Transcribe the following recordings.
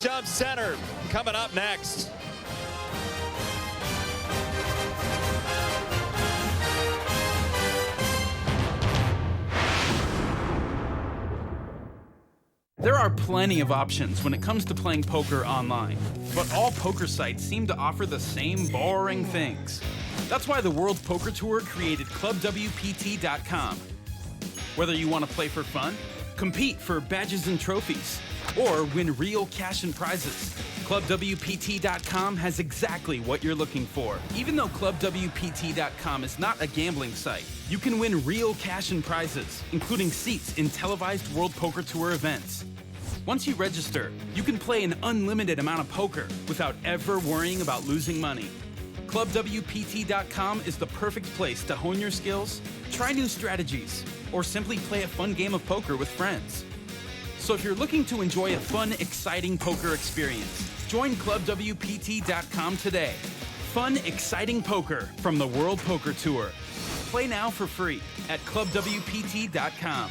Jump center coming up next. There are plenty of options when it comes to playing poker online, but all poker sites seem to offer the same boring things. That's why the World Poker Tour created ClubWPT.com. Whether you want to play for fun, compete for badges and trophies, or win real cash and prizes, ClubWPT.com has exactly what you're looking for. Even though ClubWPT.com is not a gambling site, you can win real cash and prizes, including seats in televised World Poker Tour events. Once you register, you can play an unlimited amount of poker without ever worrying about losing money. ClubWPT.com is the perfect place to hone your skills, try new strategies, or simply play a fun game of poker with friends. So if you're looking to enjoy a fun, exciting poker experience, join ClubWPT.com today. Fun, exciting poker from the World Poker Tour. Play now for free at ClubWPT.com.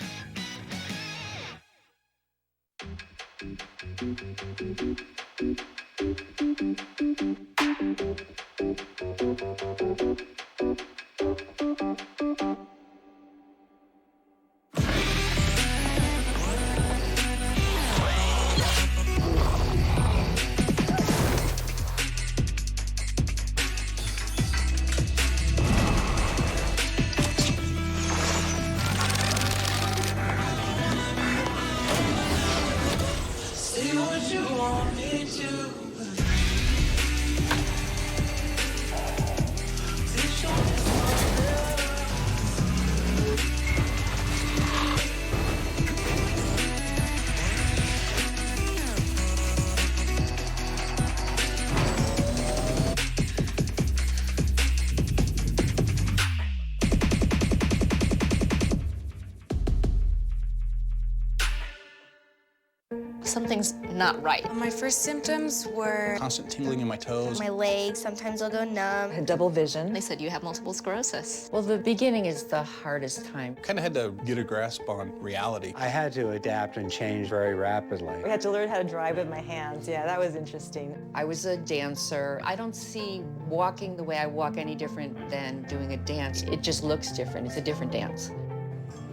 Something's not right. My first symptoms were constant tingling in my toes. My legs, sometimes they'll go numb. I had double vision. They said you have multiple sclerosis. Well, the beginning is the hardest time. Kind of had to get a grasp on reality. I had to adapt and change very rapidly. I had to learn how to drive with my hands. Yeah, that was interesting. I was a dancer. I don't see walking the way I walk any different than doing a dance. It just looks different. It's a different dance.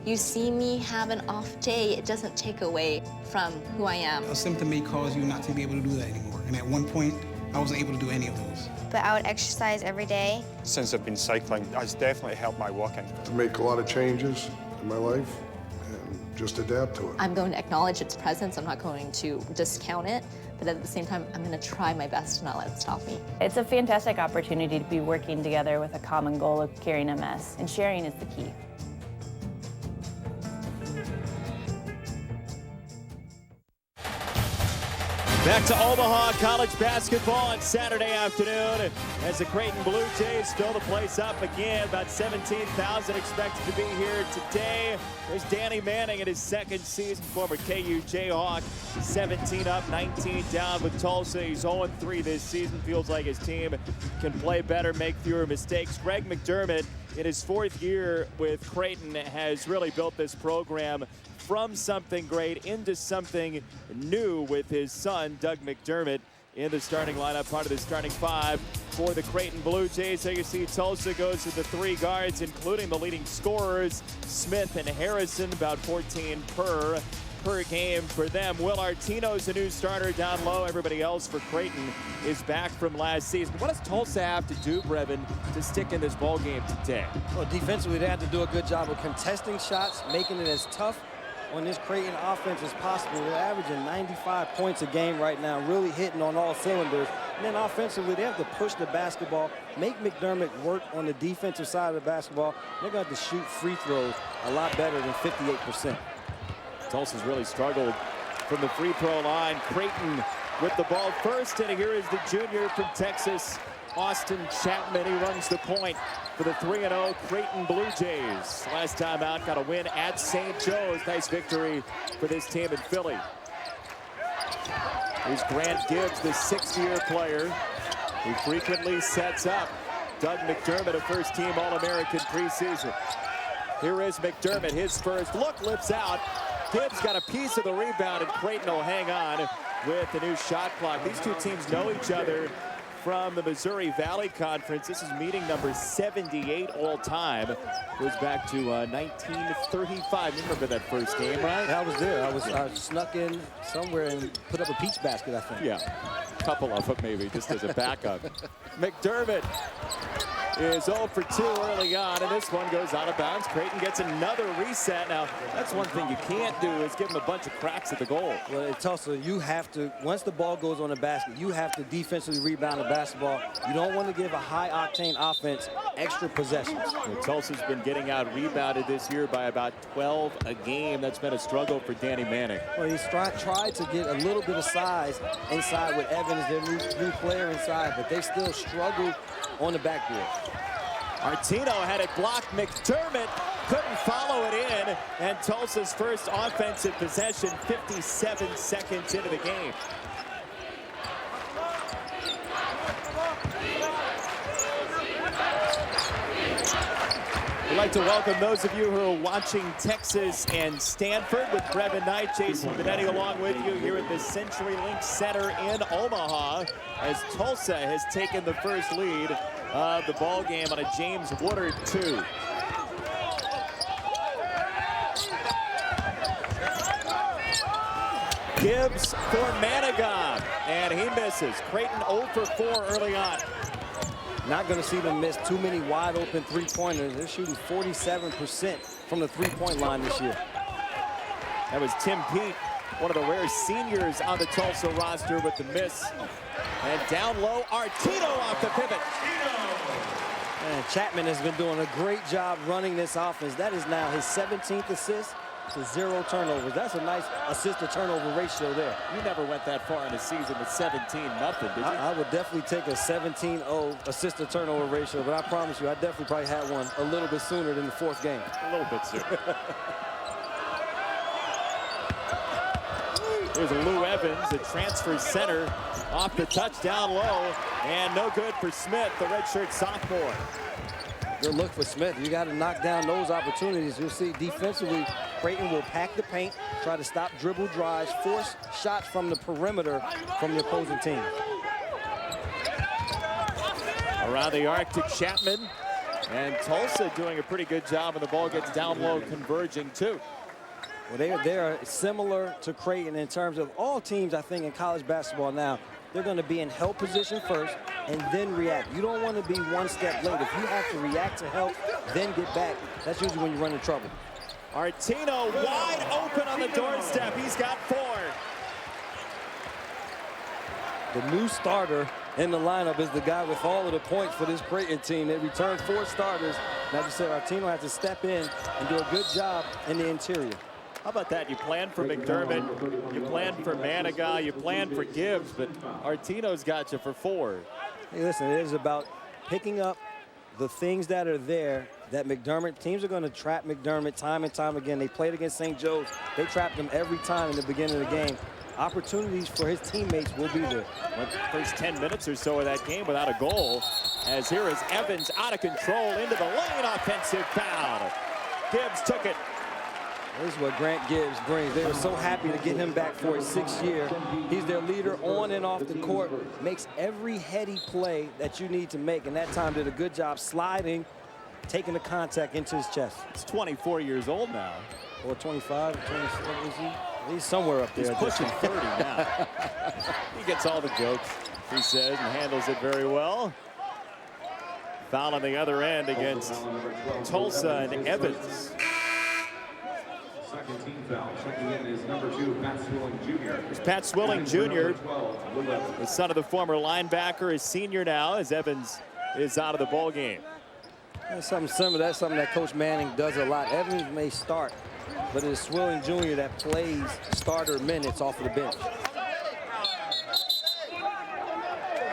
You see me have an off day, it doesn't take away from who I am. A symptom may cause you not to be able to do that anymore. And at one point, I wasn't able to do any of those. But I would exercise every day. Since I've been cycling, it's definitely helped my walking. To make a lot of changes in my life and just adapt to it. I'm going to acknowledge its presence. I'm not going to discount it. But at the same time, I'm going to try my best to not let it stop me. It's a fantastic opportunity to be working together with a common goal of curing MS, and sharing is the key. Back to Omaha college basketball on Saturday afternoon as the Creighton Blue Jays fill the place up again. About 17,000 expected to be here today. There's Danny Manning in his second season, former KU Jayhawk. 17 up, 19 down with Tulsa. He's 0-3 this season. Feels like his team can play better, make fewer mistakes. Greg McDermott, in his fourth year with Creighton, has really built this program from something great into something new with his son, Doug McDermott, in the starting lineup, part of the starting five for the Creighton Blue Jays. So you see Tulsa goes to the three guards, including the leading scorers, Smith and Harrison, about 14 per game for them. Will Artino's a new starter down low. Everybody else for Creighton is back from last season. What does Tulsa have to do, Brevin, to stick in this ball game today? Well, defensively, they have to do a good job of contesting shots, making it as tough on this Creighton offense as possible. They're averaging 95 points a game right now, really hitting on all cylinders. And then offensively, they have to push the basketball, make McDermott work on the defensive side of the basketball. They're going to have to shoot free throws a lot better than 58%. Tulsa's really struggled from the free throw line. Creighton with the ball first, and here is the junior from Texas, Austin Chapman. He runs the point for the 3-0 Creighton Blue Jays. Last time out, got a win at St. Joe's. Nice victory for this team in Philly. Here's Grant Gibbs, the 6th-year player who frequently sets up Doug McDermott, a first-team All-American preseason. Here is McDermott, his first look, lifts out. Gibbs got a piece of the rebound, and Creighton will hang on. with the new shot clock. These two teams know each other from the Missouri Valley Conference. This is meeting number 78 all time. Goes back to 1935. You remember that first game, right? I was there. I snuck in somewhere and put up a peach basket, I think. Yeah, a couple of them maybe, just as a backup. McDermott is 0 for 2 early on, and this one goes out of bounds. Creighton gets another reset. Now, that's one thing you can't do is give them a bunch of cracks at the goal. Well, at Tulsa, you have to, once the ball goes on the basket, you have to defensively rebound the basketball. You don't want to give a high-octane offense extra possessions. Well, Tulsa's been getting out-rebounded this year by about 12 a game. That's been a struggle for Danny Manning. Well, he's tried to get a little bit of size inside with Evans, their new player inside, but they still struggle on the backboard. Artino had it blocked. McDermott couldn't follow it in, and Tulsa's first offensive possession 57 seconds into the game. We'd like to welcome those of you who are watching Texas and Stanford with Brevin Knight, Jason Benetti along with you here at the CenturyLink Center in Omaha as Tulsa has taken the first lead of the ball game on a James Woodard 2. Gibbs for Manigault, and he misses. Creighton 0 for 4 early on. Not going to see them miss too many wide open three-pointers. They're shooting 47% from the three-point line this year. That was Tim Pete, one of the rare seniors on the Tulsa roster with the miss. And down low, Artino off the pivot. And Chapman has been doing a great job running this offense. That is now his 17th assist to 0 turnovers. That's a nice assist-to-turnover ratio there. You never went that far in a season with 17-0, did you? I would definitely take a 17-0 assist-to-turnover ratio, but I promise you, I definitely probably had one a little bit sooner than the 4th game. A little bit sooner. There's Lou Evans, the transfer center, off the touchdown low, and no good for Smith, the redshirt sophomore. Good look for Smith. You got to knock down those opportunities. You'll see defensively, Creighton will pack the paint, try to stop dribble drives, force shots from the perimeter from the opposing team. Around the arc to Chapman, and Tulsa doing a pretty good job when the ball gets down low, converging too. Well, they are similar to Creighton in terms of all teams, I think, in college basketball now. They're going to be in help position first and then react. You don't want to be one step late. If you have to react to help, then get back, that's usually when you run into trouble. Artino wide open on the doorstep. He's got 4. The new starter in the lineup is the guy with all of the points for this Creighton team. They returned 4 starters. Like you said, Artino has to step in and do a good job in the interior. How about that? You plan for McDermott, you plan for Manigault, you plan for Gibbs, but Artino's got you for 4. Hey, listen, it is about picking up the things that are there that McDermott, teams are going to trap McDermott time and time again. They played against St. Joe's. They trapped him every time in the beginning of the game. Opportunities for his teammates will be there. Went the first 10 minutes or so of that game without a goal, as here is Evans out of control into the lane, offensive foul. Gibbs took it. This is what Grant Gibbs brings. They were so happy to get him back for his 6th year. He's their leader on and off the court, makes every heady play that you need to make, and that time did a good job sliding, taking the contact into his chest. He's 24 years old now. Or 25, 27, is he? He's somewhere up there. He's pushing 30 now. He gets all the jokes, he says, and handles it very well. Foul on the other end against Tulsa and Evans. Second team foul. Checking in is number 2, Pat Swilling Jr. It's Pat Swilling Jr., the son of the former linebacker, is senior now as Evans is out of the ball game. That's something similar. That's something that Coach Manning does a lot. Evans may start, but it is Swilling Jr. that plays starter minutes off of the bench.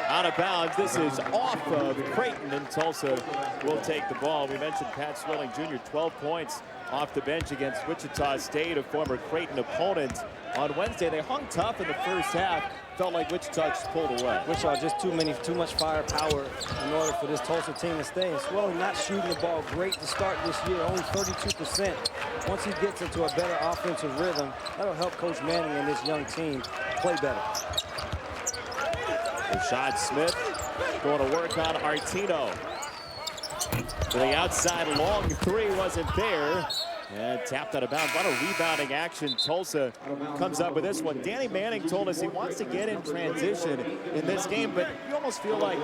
Out of bounds. This is off of Creighton, and Tulsa will take the ball. We mentioned Pat Swilling Jr., 12 points off the bench against Wichita State, a former Creighton opponent. On Wednesday, they hung tough in the first half. Felt like Wichita just pulled away. Wichita just too much firepower in order for this Tulsa team to stay. And Swilling not shooting the ball great to start this year, only 32%. Once he gets into a better offensive rhythm, that'll help Coach Manning and this young team play better. Rashad Smith going to work on Artino. To the outside, long three wasn't there. And tapped out of bounds. A lot of rebounding action. Tulsa comes up with this one. Danny Manning told us he wants to get in transition in this game, but you almost feel like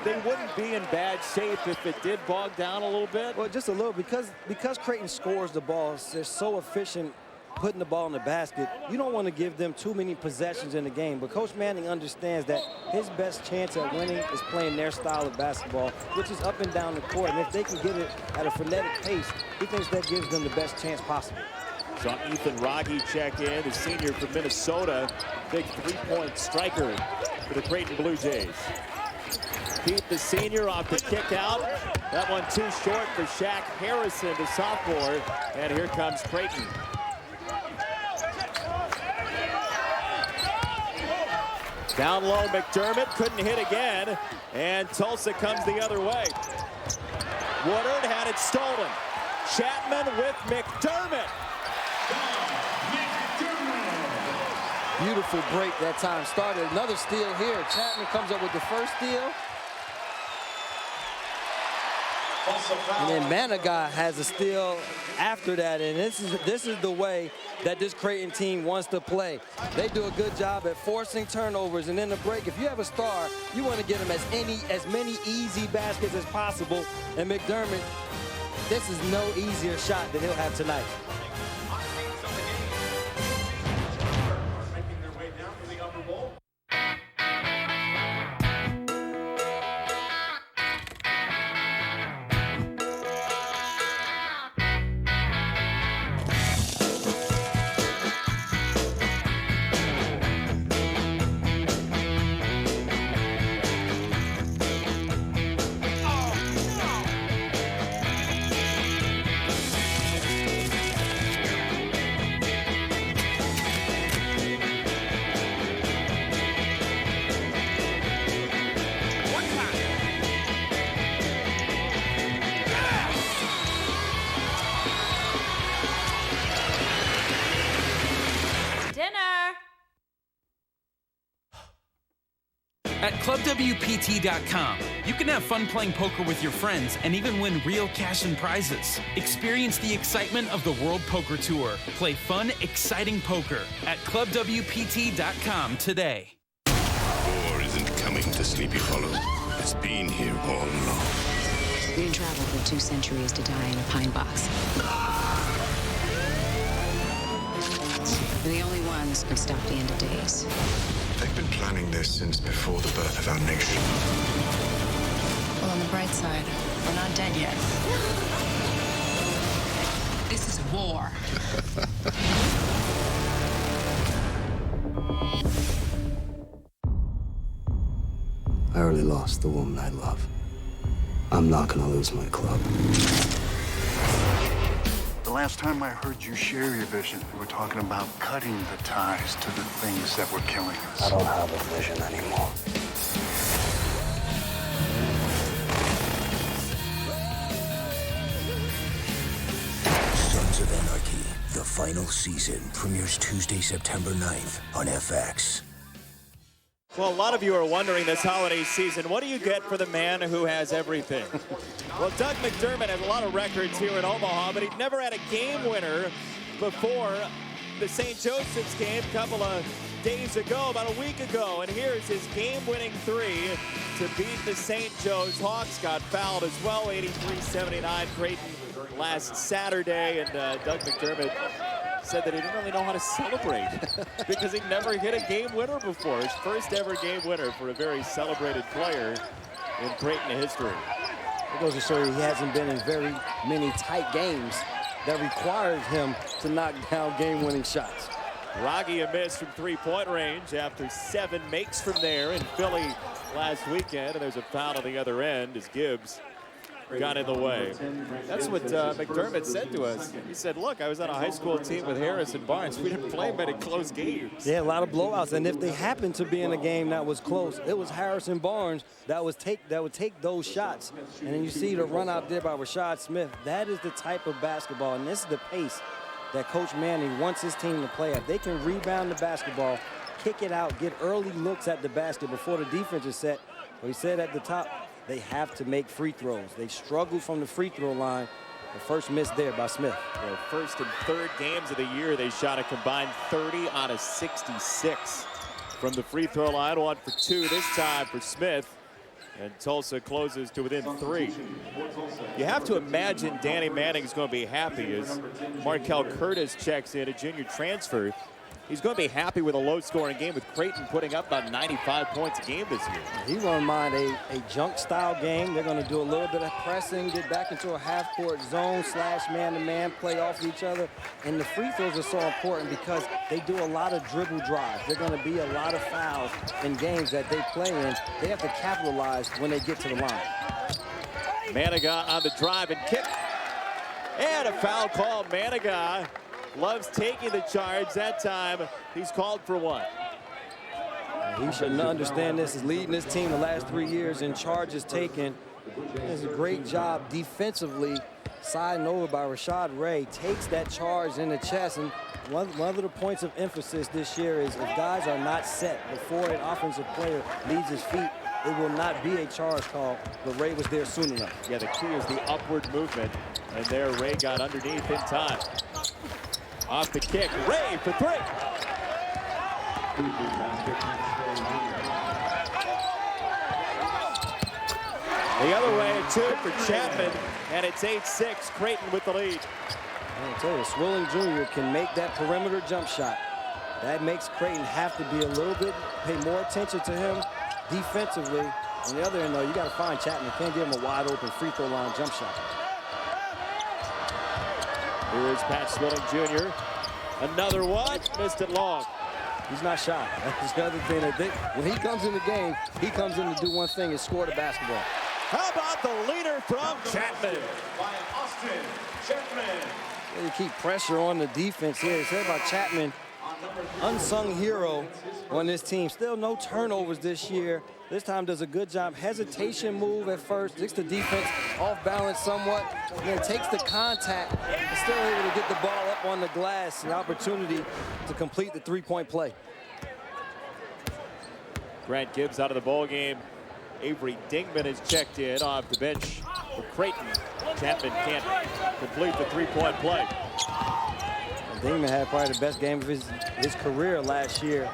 they wouldn't be in bad shape if it did bog down a little bit. Well, just a little, because Creighton scores the ball. They're so efficient putting the ball in the basket. You don't want to give them too many possessions in the game, but Coach Manning understands that his best chance at winning is playing their style of basketball, which is up and down the court. And if they can get it at a frenetic pace, he thinks that gives them the best chance possible. Saw Ethan Rogge check in, the senior from Minnesota, big three-point striker for the Creighton Blue Jays. Pete, the senior, off the kick out. That one too short for Shaq Harrison, the sophomore. And here comes Creighton. Down low, McDermott couldn't hit again, and Tulsa comes the other way. Woodard had it stolen. Chapman with McDermott. Beautiful break that time. Started another steal here. Chapman comes up with the first steal. And then Manigat has a steal after that, and this is the way that this Creighton team wants to play. They do a good job at forcing turnovers, and in the break, if you have a star, you want to get him as many easy baskets as possible. And McDermott, this is no easier shot than he'll have tonight. Making their way down to the upper bowl. At ClubWPT.com, you can have fun playing poker with your friends and even win real cash and prizes. Experience the excitement of the World Poker Tour. Play fun, exciting poker at ClubWPT.com today. War isn't coming to Sleepy Hollow. It's been here all along. We traveled for 2 centuries to die in a pine box. We're the only ones who can stop the end of days. They've been planning this since before the birth of our nation. Well, on the bright side, we're not dead yet. This is war. I already lost the woman I love. I'm not gonna lose my club. The last time I heard you share your vision, we were talking about cutting the ties to the things that were killing us. I don't have a vision anymore. Sons of Anarchy, the final season, premieres Tuesday, September 9th on FX. Well, a lot of you are wondering this holiday season, what do you get for the man who has everything? Well, Doug McDermott has a lot of records here in Omaha, but he'd never had a game winner before the St. Joseph's game a couple of days ago, about a week ago. And here's his game-winning three to beat the St. Joe's Hawks. Got fouled as well, 83-79 Creighton last Saturday. And Doug McDermott said that he didn't really know how to celebrate because he never hit a game winner before. His first ever game winner for a very celebrated player in Creighton history. It goes to show you he hasn't been in very many tight games that required him to knock down game-winning shots. Rogge a miss from three-point range after 7 makes from there in Philly last weekend, and there's a foul on the other end as Gibbs got in the way. That's what McDermott said to us. He said, look, I was on a high school team with Harris and Barnes. We didn't play many close games. Yeah, a lot of blowouts. And if they happened to be in a game that was close, it was Harris and Barnes that would take those shots. And then you see the run out there by Rashad Smith. That is the type of basketball, and this is the pace that Coach Manning wants his team to play at. They can rebound the basketball, kick it out, get early looks at the basket before the defense is set. Well, he said at the top, they have to make free throws. They struggled from the free throw line. The first miss there by Smith. The first and third games of the year, they shot a combined 30 out of 66 from the free throw line. 1 for 2 this time for Smith. And Tulsa closes to within 3. You have to imagine Danny Manning is going to be happy as Markel Curtis checks in, a junior transfer. He's going to be happy with a low-scoring game with Creighton putting up about 95 points a game this year. He won't mind a junk-style game. They're going to do a little bit of pressing, get back into a half-court zone / man-to-man, play off each other. And the free throws are so important because they do a lot of dribble drives. They're going to be a lot of fouls in games that they play in. They have to capitalize when they get to the line. Manigat on the drive and kick. And a foul call. Manigat loves taking the charge. That time, he's called for 1. He should understand this. Is leading this team the last 3 years in charges taken. Does a great job defensively. Siding over by Rashad Ray. Takes that charge in the chest. And one of the points of emphasis this year is if guys are not set before an offensive player leads his feet, it will not be a charge call, but Ray was there soon enough. Yeah, the key is the upward movement. And there, Ray got underneath in time. Off the kick, Ray for 3. The other way, 2 for Chapman, and it's 8-6, Creighton with the lead. I'll tell you, Swilling Jr. can make that perimeter jump shot. That makes Creighton have to be a little bit, pay more attention to him defensively. On the other end, though, you got to find Chapman. Can't give him a wide open free throw line jump shot. Here is Pat Swilling Jr. Another one, missed it long. He's not shy. That's the other thing. That when he comes in the game, he comes in to do one thing, is score the basketball. How about the leader from Chapman? By Austin Chapman. They keep pressure on the defense here. It's about Chapman, unsung hero on this team. Still no turnovers this year. This time does a good job. Hesitation move at first. Takes the defense off balance somewhat. Then takes the contact. And still able to get the ball up on the glass. The opportunity to complete the three-point play. Grant Gibbs out of the ball game. Avery Dingman is checked in off the bench for Creighton. Chapman can't complete the three-point play. And Dingman had probably the best game of his career last year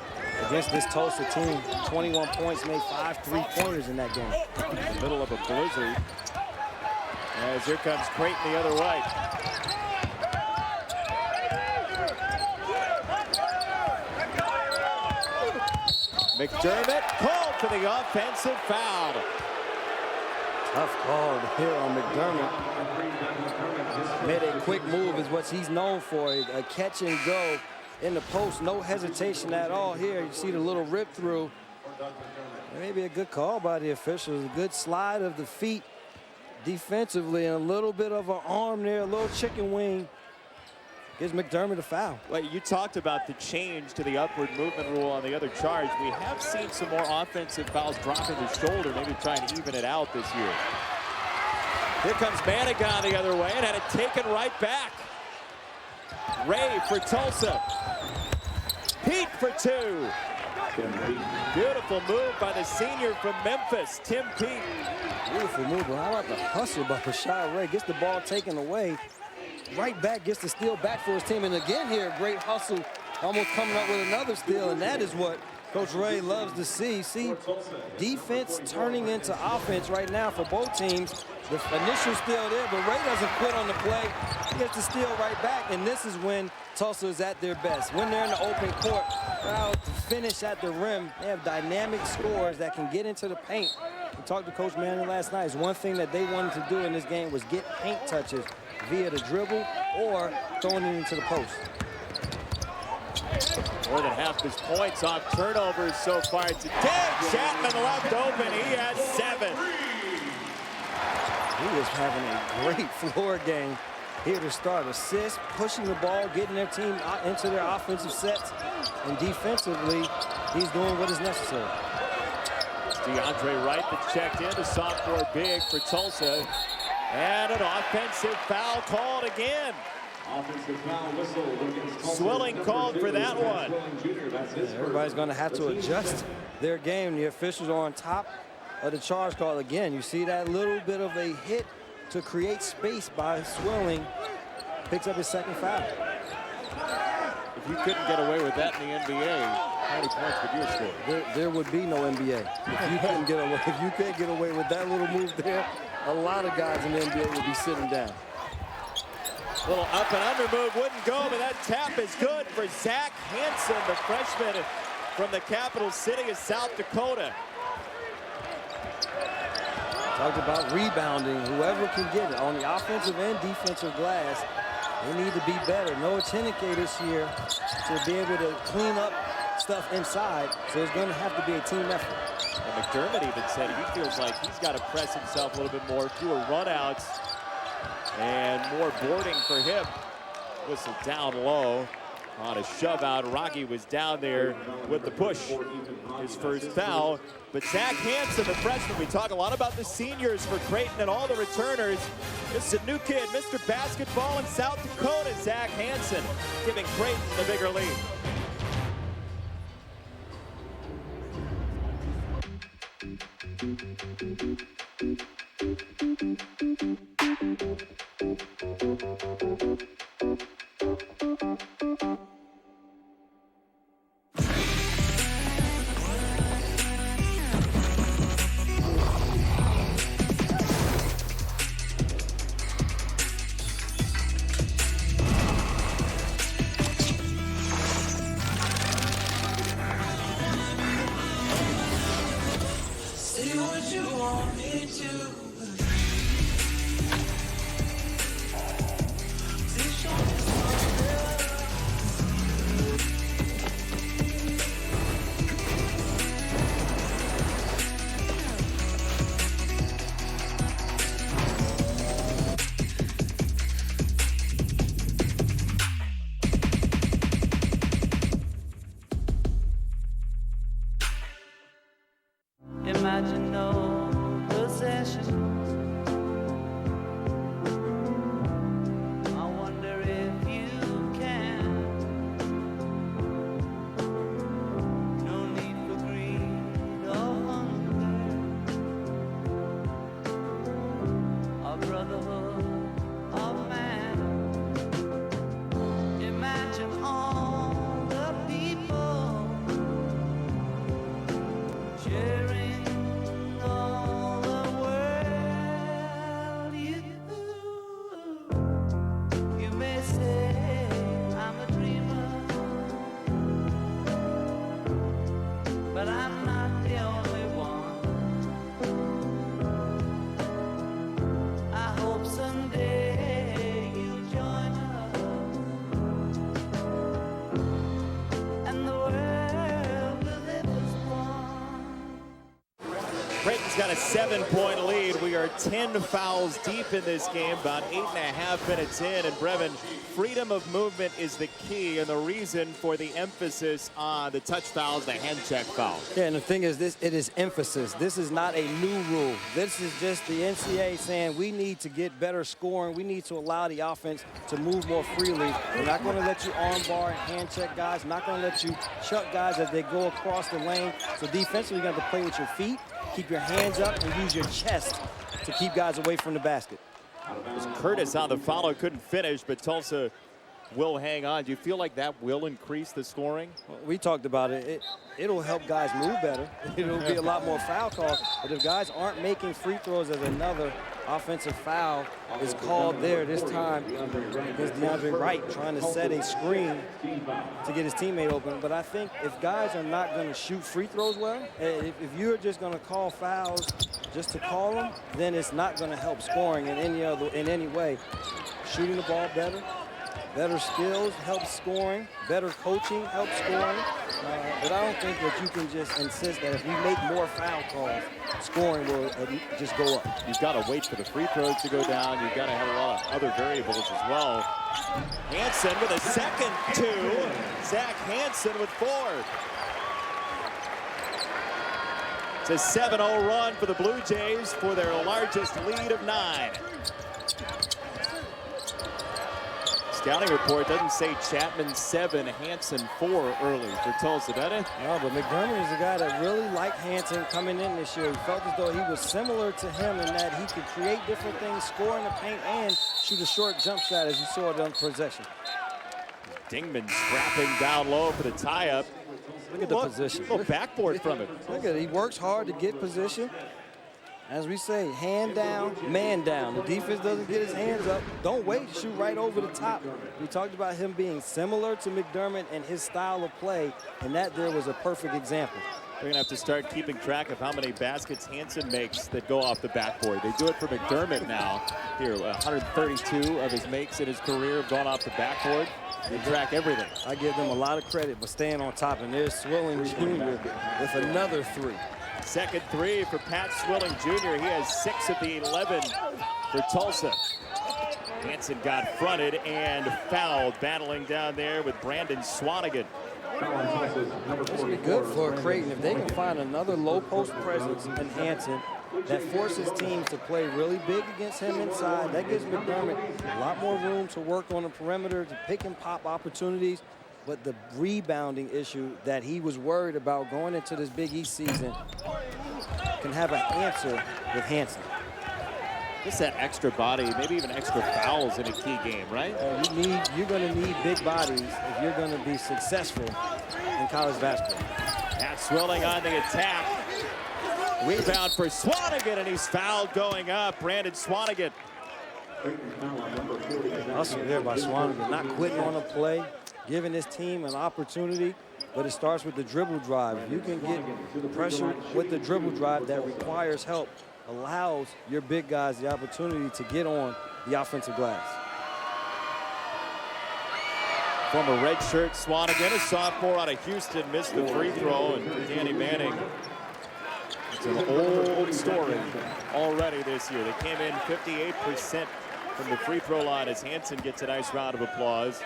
against this Tulsa team. 21 points, made 5 3-pointers in that game. In the middle of a blizzard. As here comes Creighton the other way. McDermott called for the offensive foul. Tough call here on McDermott. Made a quick move is what he's known for, a catch and go in the post, no hesitation at all here. You see the little rip through. Maybe a good call by the officials, a good slide of the feet defensively and a little bit of an arm there, a little chicken wing. Gives McDermott a foul. Well, you talked about the change to the upward movement rule on the other charge. We have seen some more offensive fouls dropping the shoulder, maybe trying to even it out this year. Here comes Manigat the other way and had it taken right back. Ray for Tulsa. Pete for 2. Beautiful move by the senior from Memphis, Tim Pete. Beautiful move, but how about the hustle by Rashad Ray? Gets the ball taken away. Right back, gets the steal back for his team. And again here, great hustle, almost coming up with another steal. And that is what Coach Ray loves to see. See, defense turning into offense right now for both teams. The initial steal there, but Ray doesn't quit on the play. He gets the steal right back, and this is when Tulsa is at their best. When they're in the open court, proud to finish at the rim. They have dynamic scorers that can get into the paint. We talked to Coach Manning last night. One thing that they wanted to do in this game was get paint touches via the dribble or throwing it into the post. More than half his points off turnovers so far today. Chapman left open. He has 7. He is having a great floor game here to start. Assists, pushing the ball, getting their team into their offensive sets. And defensively, he's doing what is necessary. It's DeAndre Wright that's checked in, the sophomore big for Tulsa. And an offensive foul called again. Swilling called for that one. Everybody's going to have to adjust their game. The officials are on top of the charge call again. You see that little bit of a hit to create space by Swilling. Picks up his second foul. If you couldn't get away with that in the NBA, how many points would you have scored? There would be no NBA. If you couldn't get away, if you can't get away with that little move there, a lot of guys in the NBA would be sitting down. Little up and under move wouldn't go, but that tap is good for Zach Hansen, the freshman from the capital city of South Dakota. Talked about rebounding. Whoever can get it on the offensive and defensive glass, they need to be better. No indicators here to be able to clean up stuff inside, so it's going to have to be a team effort. And McDermott even said he feels like he's got to press himself a little bit more, fewer runouts, and more boarding for him. Whistle down low on a shove out. Rocky was down there with the push. His first foul. But Zach Hansen, the freshman, we talk a lot about the seniors for Creighton and all the returners. This is a new kid, Mr. Basketball in South Dakota, Zach Hansen, giving Creighton the bigger lead. Imagine no possessions. I wonder if you can. No need for greed or hunger. A brotherhood of man. Imagine all the people sharing. But I'm not the only one. I hope someday you'll join us, and the world will live as one. Creighton's got a 7-point lead. We are 10 fouls deep in this game, about 8.5 minutes in. And Brevin, freedom of movement is the key and the reason for the emphasis on the touch fouls, the hand check foul. Yeah, and the thing is, it is emphasis. This is not a new rule. This is just the NCAA saying we need to get better scoring. We need to allow the offense to move more freely. We're not going to let you arm bar and hand check guys. We're not going to let you chuck guys as they go across the lane. So defensively, you got to play with your feet, keep your hands up, and use your chest to keep guys away from the basket. Curtis on the follow, couldn't finish, but Tulsa will hang on. Do you feel like that will increase the scoring? Well, we talked about it. It'll help guys move better. It'll be a lot more foul calls. But if guys aren't making free throws, as another offensive foul is called there this time against DeAndre Wright, trying to set a screen to get his teammate open. But I think if guys are not going to shoot free throws well, if you're just going to call fouls just to call them, then it's not going to help scoring in any way. Shooting the ball better. Better skills helps scoring. Better coaching helps scoring. But I don't think that you can just insist that if we make more foul calls, scoring will just go up. You've got to wait for the free throws to go down. You've got to have a lot of other variables as well. Hansen with a second two. Zach Hansen with 4. It's a 7-0 run for the Blue Jays for their largest lead of 9. scouting report doesn't say Chapman 7, Hansen 4 early for Tulsa, does it? No, but McDermott is a guy that really liked Hansen coming in this year. He felt as though he was similar to him in that he could create different things, score in the paint, and shoot a short jump shot, as you saw it on possession. Dingman scrapping down low for the tie-up. Look at the position. Little backboard from it. Look at it. He works hard to get position. As we say, hand down, man down. The defense doesn't get his hands up. Don't wait, shoot right over the top. We talked about him being similar to McDermott and his style of play, and that there was a perfect example. They're gonna have to start keeping track of how many baskets Hansen makes that go off the backboard. They do it for McDermott now. Here, 132 of his makes in his career have gone off the backboard. They track everything. I give them a lot of credit for staying on top, and there's Swilling Jr. with another 3. Second 3 for Pat Swilling Jr. He has 6 of the 11 for Tulsa. Hansen got fronted and fouled, battling down there with Brandon Swanigan. This would be good for Creighton if they can find another low post presence in Hansen that forces teams to play really big against him inside. That gives McDermott a lot more room to work on the perimeter, to pick and pop opportunities. But the rebounding issue that he was worried about going into this Big East season can have an answer with Hansen. Just that extra body, maybe even extra fouls in a key game, right? You're going to need big bodies if you're going to be successful in college basketball. Pat Swilling on the attack. Rebound for Swanigan, and he's fouled going up. Brandon Swanigan. Hustle there by Swanigan, not quitting on a play, giving his team an opportunity, but it starts with the dribble drive. You can get pressure with the dribble drive that requires help, allows your big guys the opportunity to get on the offensive glass. Former redshirt Swanigan, a sophomore out of Houston, missed the free throw, and for Danny Manning, it's an old story already this year. They came in 58% from the free throw line as Hansen gets a nice round of applause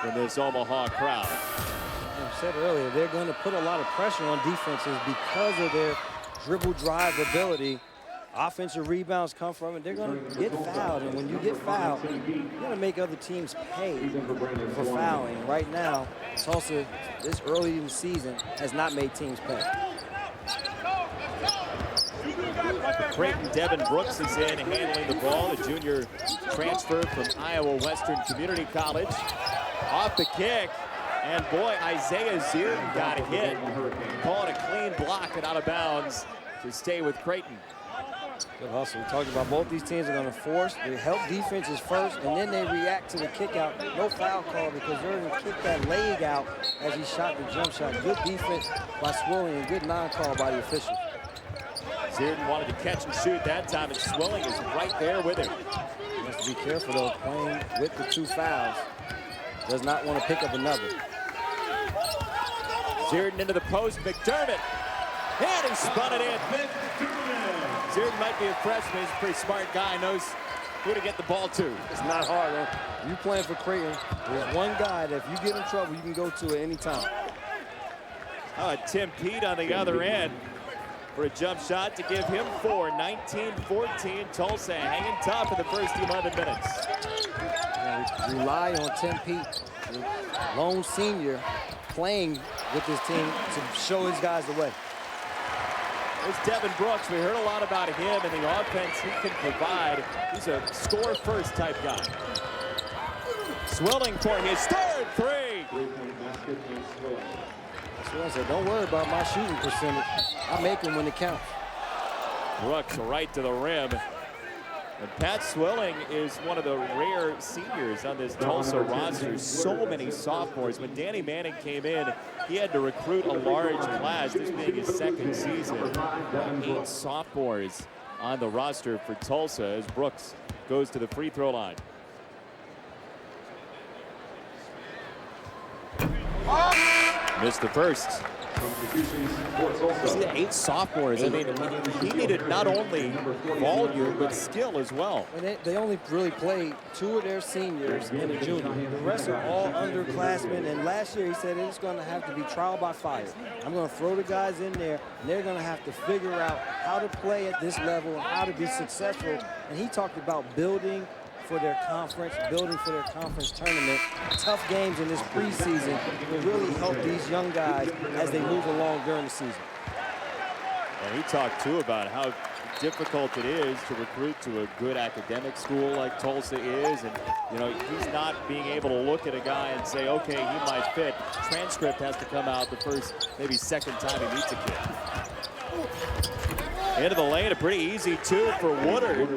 from this Omaha crowd. I said earlier, they're going to put a lot of pressure on defenses because of their dribble drive ability. Offensive rebounds come from it. They're going to get fouled, and when you get fouled, you're going to make other teams pay for fouling. Right now, Tulsa, this early in the season, has not made teams pay. Creighton Devin Brooks is in handling the ball. The junior transfer from Iowa Western Community College. Off the kick, and boy, Isaiah Zierden got hit. Call it a clean block and out of bounds to stay with Creighton. Good hustle. We talked about both these teams are going to force. They help defenses first, and then they react to the kick out. No foul call because they're going to kick that leg out as he shot the jump shot. Good defense by Swilling and good non-call by the officials. Zierden wanted to catch and shoot that time, and Swilling is right there with him. He has to be careful, though, playing with the 2 fouls. Does not want to pick up another. Zierden into the post, McDermott, and he spun it in. Zierden might be a freshman. He's a pretty smart guy, knows who to get the ball to. It's not hard, man. You playing for Creighton, there's one guy that if you get in trouble, you can go to at any time. Tim Pete on the other end for a jump shot to give him 4. 19-14, Tulsa hanging tough in the first 11 minutes. Rely on Tim Pete, the lone senior, playing with this team to show his guys the way. There's Devin Brooks. We heard a lot about him and the offense he can provide. He's a score-first type guy. Swilling for his third 3. Swilling said, don't worry about my shooting percentage. I make them when it counts. Brooks right to the rim. And Pat Swilling is one of the rare seniors on this Tulsa roster. So many sophomores. When Danny Manning came in, he had to recruit a large class, this being his second season. 8 sophomores on the roster for Tulsa as Brooks goes to the free throw line. Missed the first. See the 8 sophomores. I mean, he needed not only volume, but skill as well. And they only really played 2 of their seniors and a junior. The rest are all underclassmen. And last year he said it's going to have to be trial by fire. I'm going to throw the guys in there, and they're going to have to figure out how to play at this level and how to be successful. And he talked about building for their conference, building for their conference tournament. Tough games in this preseason will really help these young guys as they move along during the season. And he talked too about how difficult it is to recruit to a good academic school like Tulsa is, and you know, he's not being able to look at a guy and say, okay, he might fit. Transcript has to come out the first, maybe second time he meets a kid. Into the lane, a pretty easy two for Woodard.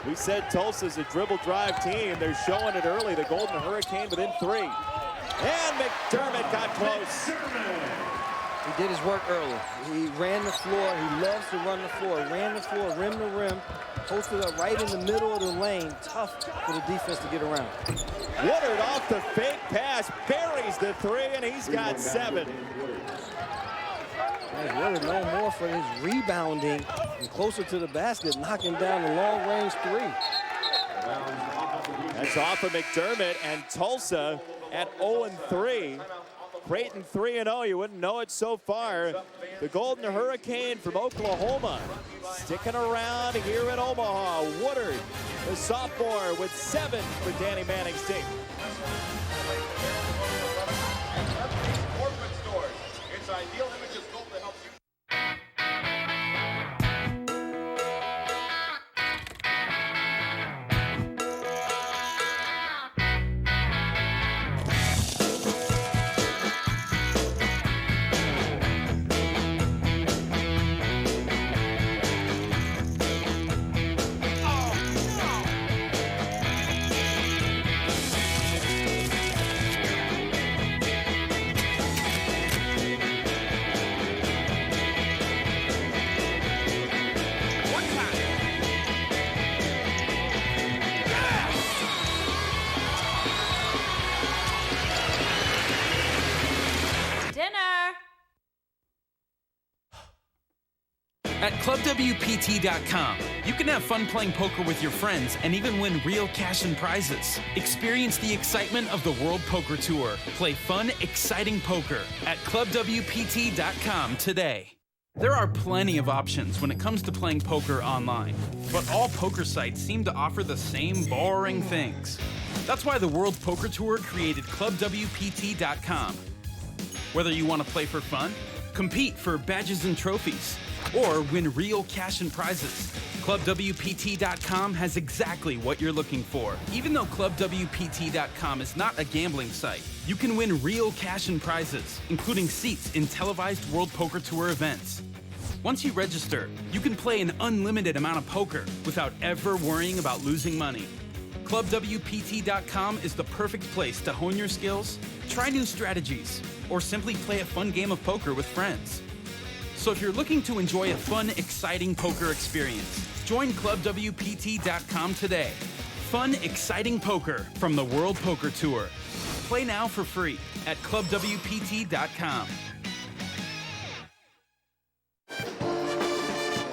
We said Tulsa's a dribble drive team. They're showing it early. The Golden Hurricane within 3. And McDermott got close. He did his work early. He ran the floor. He loves to run the floor. Ran the floor, rim to rim, posted up right in the middle of the lane. Tough for the defense to get around. Woodard off the fake pass, buries the 3, and he's got 7. Woodard known more for his rebounding and closer to the basket, knocking down the long-range 3. That's off of McDermott, and Tulsa at 0-3. Creighton 3-0, you wouldn't know it so far. The Golden Hurricane from Oklahoma sticking around here in Omaha. Woodard, the sophomore, with 7 for Danny Manning's team. Corporate stores. It's Ideal Images goal to help you. At ClubWPT.com, you can have fun playing poker with your friends and even win real cash and prizes. Experience the excitement of the World Poker Tour. Play fun, exciting poker at ClubWPT.com today. There are plenty of options when it comes to playing poker online, but all poker sites seem to offer the same boring things. That's why the World Poker Tour created ClubWPT.com. Whether you want to play for fun, compete for badges and trophies, or win real cash and prizes, ClubWPT.com has exactly what you're looking for. Even though ClubWPT.com is not a gambling site, you can win real cash and prizes, including seats in televised World Poker Tour events. Once you register, you can play an unlimited amount of poker without ever worrying about losing money. ClubWPT.com is the perfect place to hone your skills, try new strategies, or simply play a fun game of poker with friends. So if you're looking to enjoy a fun, exciting poker experience, join ClubWPT.com today. Fun, exciting poker from the World Poker Tour. Play now for free at ClubWPT.com.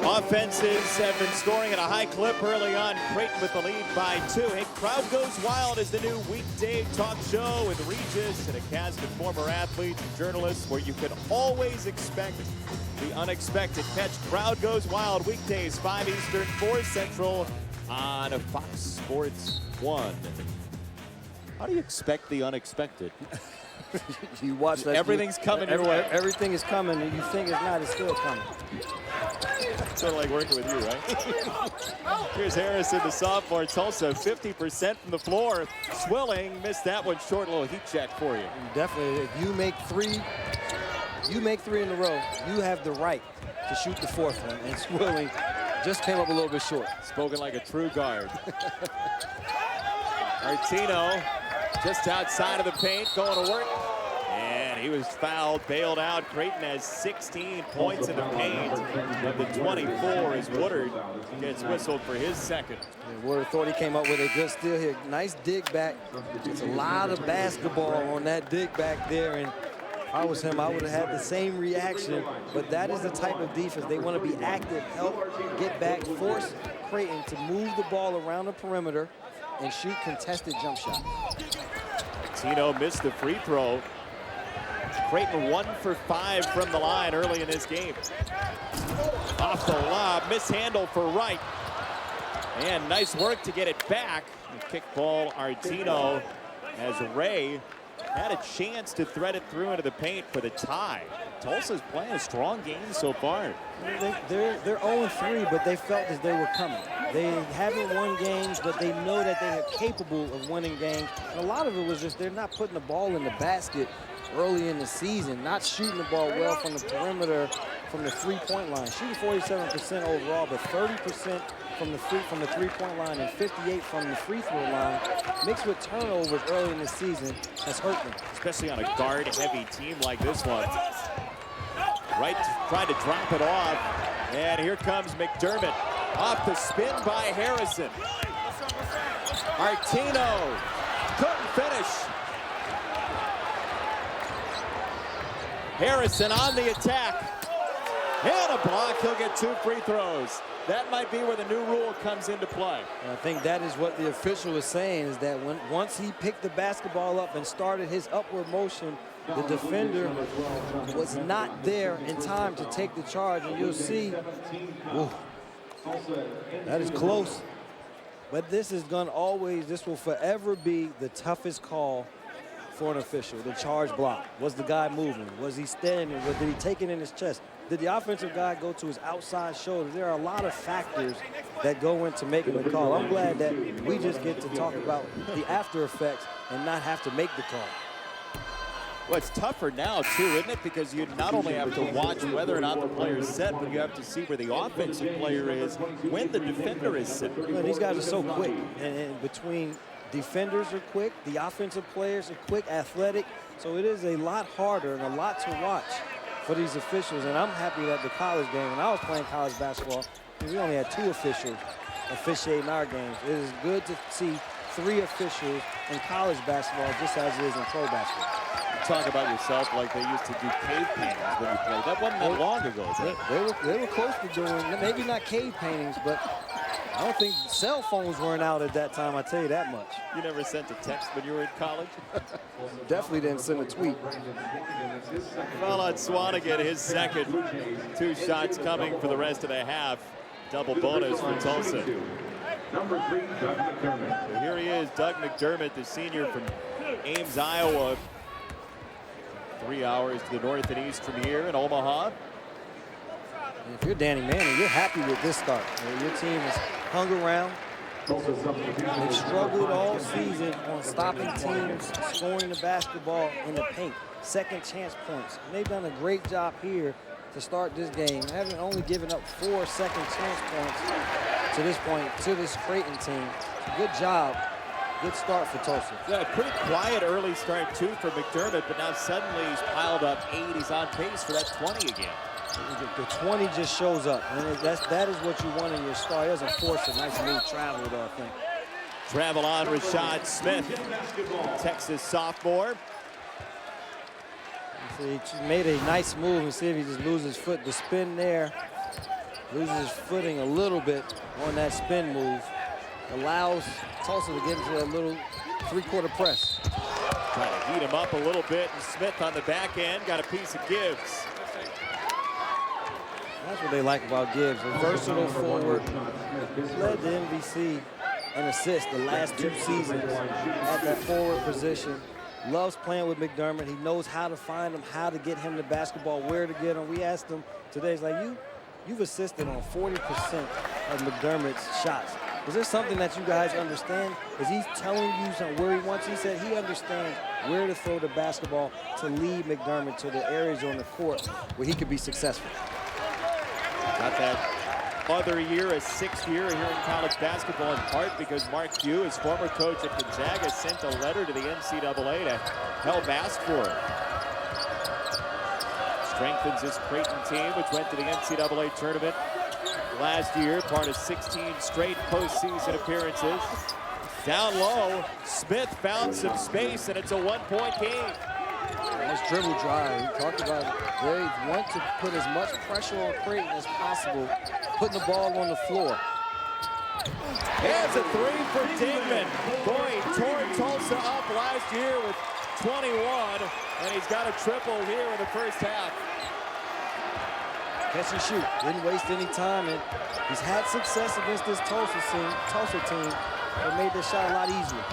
Offenses have been scoring at a high clip early on. Creighton with the lead by 2. Hey, Crowd Goes Wild is the new weekday talk show with Regis and a cast of former athletes and journalists where you can always expect the unexpected. Catch Crowd Goes Wild weekdays, 5 Eastern, 4 Central on Fox Sports 1. How do you expect the unexpected? You watch that. Everything's coming your way. Everything is coming, and you think it's not, it's still coming. Sort of like working with you, right? Here's Harrison, the sophomore. Tulsa, 50% from the floor. Swilling missed that one short. A little heat check for you. Definitely. If you make three in a row, you have the right to shoot the 4th one. And Swilling just came up a little bit short. Spoken like a true guard. Martino just outside of the paint, going to work. And he was fouled, bailed out. Creighton has 16 points in the paint of the 24 as Woodard gets whistled for his second. And Woodard thought he came up with a good steal here. Nice dig back. It's a lot of basketball on that dig back there. And if I was him, I would have had the same reaction. But that is the type of defense. They want to be active, help, get back, force Creighton to move the ball around the perimeter and shoot contested jump shots. Tino missed the free throw. Creighton 1 for 5 from the line early in this game. Off the lob, mishandle for Wright. And nice work to get it back. The kickball Artino as Ray had a chance to thread it through into the paint for the tie. Tulsa's playing a strong game so far. They're 0-3, but they felt as they were coming. They haven't won games, but they know that they are capable of winning games. And a lot of it was just they're not putting the ball in the basket early in the season, not shooting the ball well from the perimeter, from the three-point line. Shooting 47% overall, but 30% from the three-point line and 58 from the free throw line, mixed with turnovers early in the season, has hurt them. Especially on a guard-heavy team like this one. Right, tried to drop it off, and here comes McDermott. Off the spin by Harrison. Artino couldn't finish. Harrison on the attack. And a block, he'll get 2 free throws. That might be where the new rule comes into play. And I think that is what the official is saying, is that once he picked the basketball up and started his upward motion, the defender was not there in time to take the charge. And you'll see, whoa, that is close. But this will forever be the toughest call for an official, the charge block. Was the guy moving? Was he standing? Did he take it in his chest? Did the offensive guy go to his outside shoulder? There are a lot of factors that go into making the call. I'm glad that we just get to talk about the after effects and not have to make the call. Well, it's tougher now, too, isn't it? Because you not only have to watch whether or not the player is set, but you have to see where the offensive player is when the defender is set. Well, these guys are so quick, and between defenders are quick, the offensive players are quick, athletic, so it is a lot harder and a lot to watch for these officials. And I'm happy that the college game, when I was playing college basketball, we only had 2 officials officiating our games. It is good to see 3 officials in college basketball, just as it is in pro basketball. Talk about yourself like they used to do cave paintings when you played. That wasn't that long ago, right? They were close to doing, maybe not cave paintings, but I don't think cell phones weren't out at that time, I tell you that much. You never sent a text when you were in college? Definitely didn't send a tweet. Well, on Swanigan, his second. 2 shots coming for the rest of the half. Double bonus for Tulsa. Number 3, Doug McDermott. So here he is, Doug McDermott, the senior from Ames, Iowa. 3 hours to the north and east from here in Omaha. And if you're Danny Manning, you're happy with this start. Your team has hung around. They've struggled all season on stopping teams, scoring the basketball in the paint, second chance points. And they've done a great job here to start this game, having only given up 4 second chance points to this point to this Creighton team. Good job. Good start for Tulsa. Yeah, a pretty quiet early start, too, for McDermott, but now suddenly he's piled up 8. He's on pace for that 20 again. The 20 just shows up, and that is what you want in your start. He doesn't force a nice move travel, though, I think. Travel on Rashad Smith, Texas sophomore. He made a nice move, and see if he just loses his foot. The spin there, loses his footing a little bit on that spin move. Allows Tulsa to get into that little 3-quarter press. Trying to heat him up a little bit, and Smith on the back end got a piece of Gibbs. That's what they like about Gibbs, a versatile forward. Led the MVC in assists the last 2 seasons at that forward position. Loves playing with McDermott. He knows how to find him, how to get him the basketball, where to get him. We asked him today, it's like, you've assisted on 40% of McDermott's shots. Is there something that you guys understand? Is he telling you something where he wants? He said he understands where to throw the basketball to lead McDermott to the areas on the court where he could be successful. Got that other year, a 6th year here in college basketball, in part because Mark Few, his former coach at Gonzaga, sent a letter to the NCAA to help ask for it. Strengthens this Creighton team, which went to the NCAA tournament last year, part of 16 straight postseason appearances. Down low, Smith found some space, and it's a 1-point game. Nice dribble drive. We talked about it. They want to put as much pressure on Creighton as possible, putting the ball on the floor. There's a 3 for Dingman. Boy, he tore Tulsa up last year with 21, and he's got a triple here in the first half. Catch and shoot. Didn't waste any time, and he's had success against this Tulsa team, but made the shot a lot easier.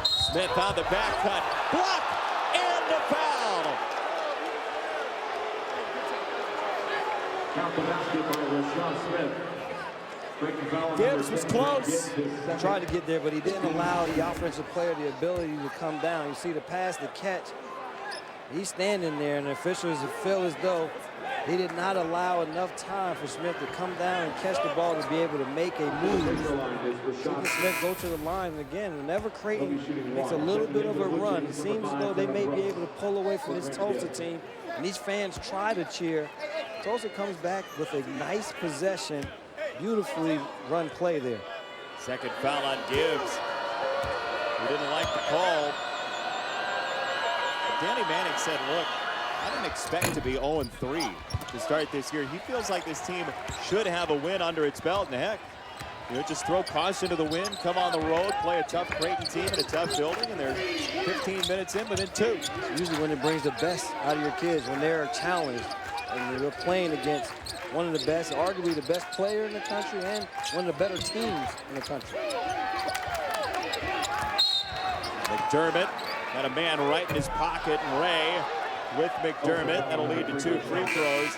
Smith found the back cut. Block and a foul. Count the basket by Rashawn Smith. Gibbs was close. Tried to get there, but he didn't allow the offensive player the ability to come down. You see the pass, the catch. He's standing there, and the officials feel as though he did not allow enough time for Smith to come down and catch the ball to be able to make a move. Smith go to the line, and again, whenever Creighton makes a little bit of a run, it seems as though they may be able to pull away from this Tulsa team, and these fans try to cheer. Tulsa comes back with a nice possession. Beautifully run play there. Second foul on Gibbs. He didn't like the call. But Danny Manning said, look, I didn't expect to be 0-3 to start this year. He feels like this team should have a win under its belt. And heck, you know, just throw caution to the wind, come on the road, play a tough Creighton team in a tough building, and they're 15 minutes in within 2. Usually when it brings the best out of your kids, when they're challenged, and they're playing against one of the best, arguably the best player in the country and one of the better teams in the country. McDermott got a man right in his pocket, and Ray with McDermott. That'll lead to 2 free throws.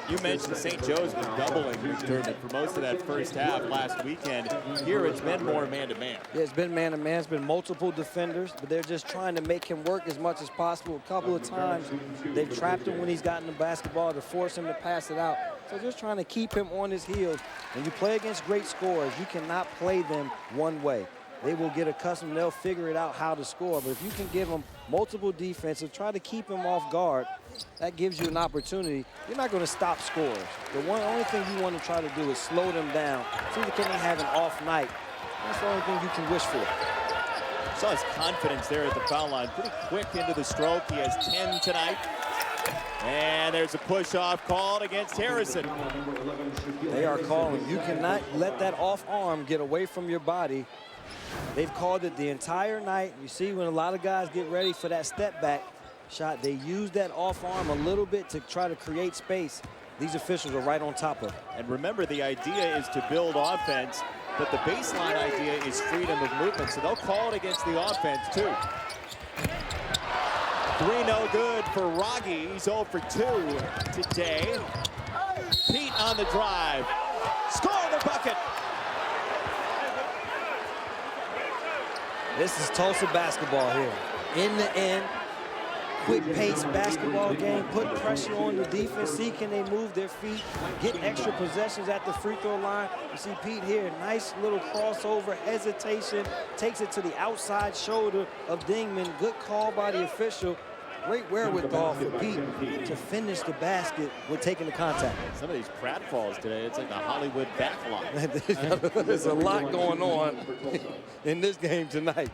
You mentioned St. Joe's been doubling McDermott for most of that first half last weekend. Here it's been more man-to-man. Yeah, it's been man-to-man. It's been multiple defenders, but they're just trying to make him work as much as possible. A couple of times they've trapped him when he's gotten the basketball to force him to pass it out. So just trying to keep him on his heels. When you play against great scorers, you cannot play them one way. They will get accustomed, they'll figure it out how to score. But if you can give them multiple defensive, try to keep him off guard, that gives you an opportunity. You're not going to stop scorers. The only thing you want to try to do is slow them down. See if they can have an off night. That's the only thing you can wish for. Saw his confidence there at the foul line. Pretty quick into the stroke. He has 10 tonight. And there's a push-off called against Harrison. They are calling. You cannot let that off arm get away from your body. They've called it the entire night. You see when a lot of guys get ready for that step back shot, they use that off arm a little bit to try to create space. These officials are right on top of it. And remember, the idea is to build offense, but the baseline idea is freedom of movement. So they'll call it against the offense too. 3 no good for Rogge. He's 0 for 2 today. Pete on the drive. Score the bucket. This is Tulsa basketball here. In the end, quick pace basketball game, put pressure on the defense, see can they move their feet, get extra possessions at the free throw line. You see Pete here, nice little crossover, hesitation, takes it to the outside shoulder of Dingman. Good call by the official. Great wherewithal for Pete to finish the basket with taking the contact. Some of these pratfalls today, it's like the Hollywood backlot. There's a lot going on in this game tonight.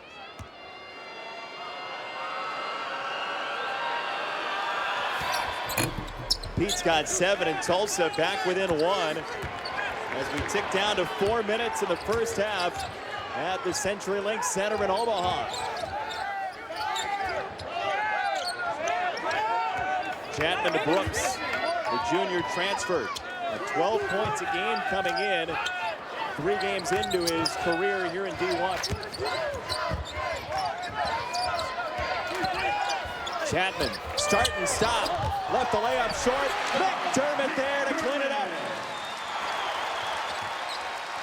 Pete's got 7 and Tulsa back within 1 as we tick down to 4 minutes in the first half at the CenturyLink Center in Omaha. Chapman to Brooks, the junior transfer. 12 points a game coming in, 3 games into his career here in D1. Chapman, start and stop. Left the layup short. McDermott there to clean it up.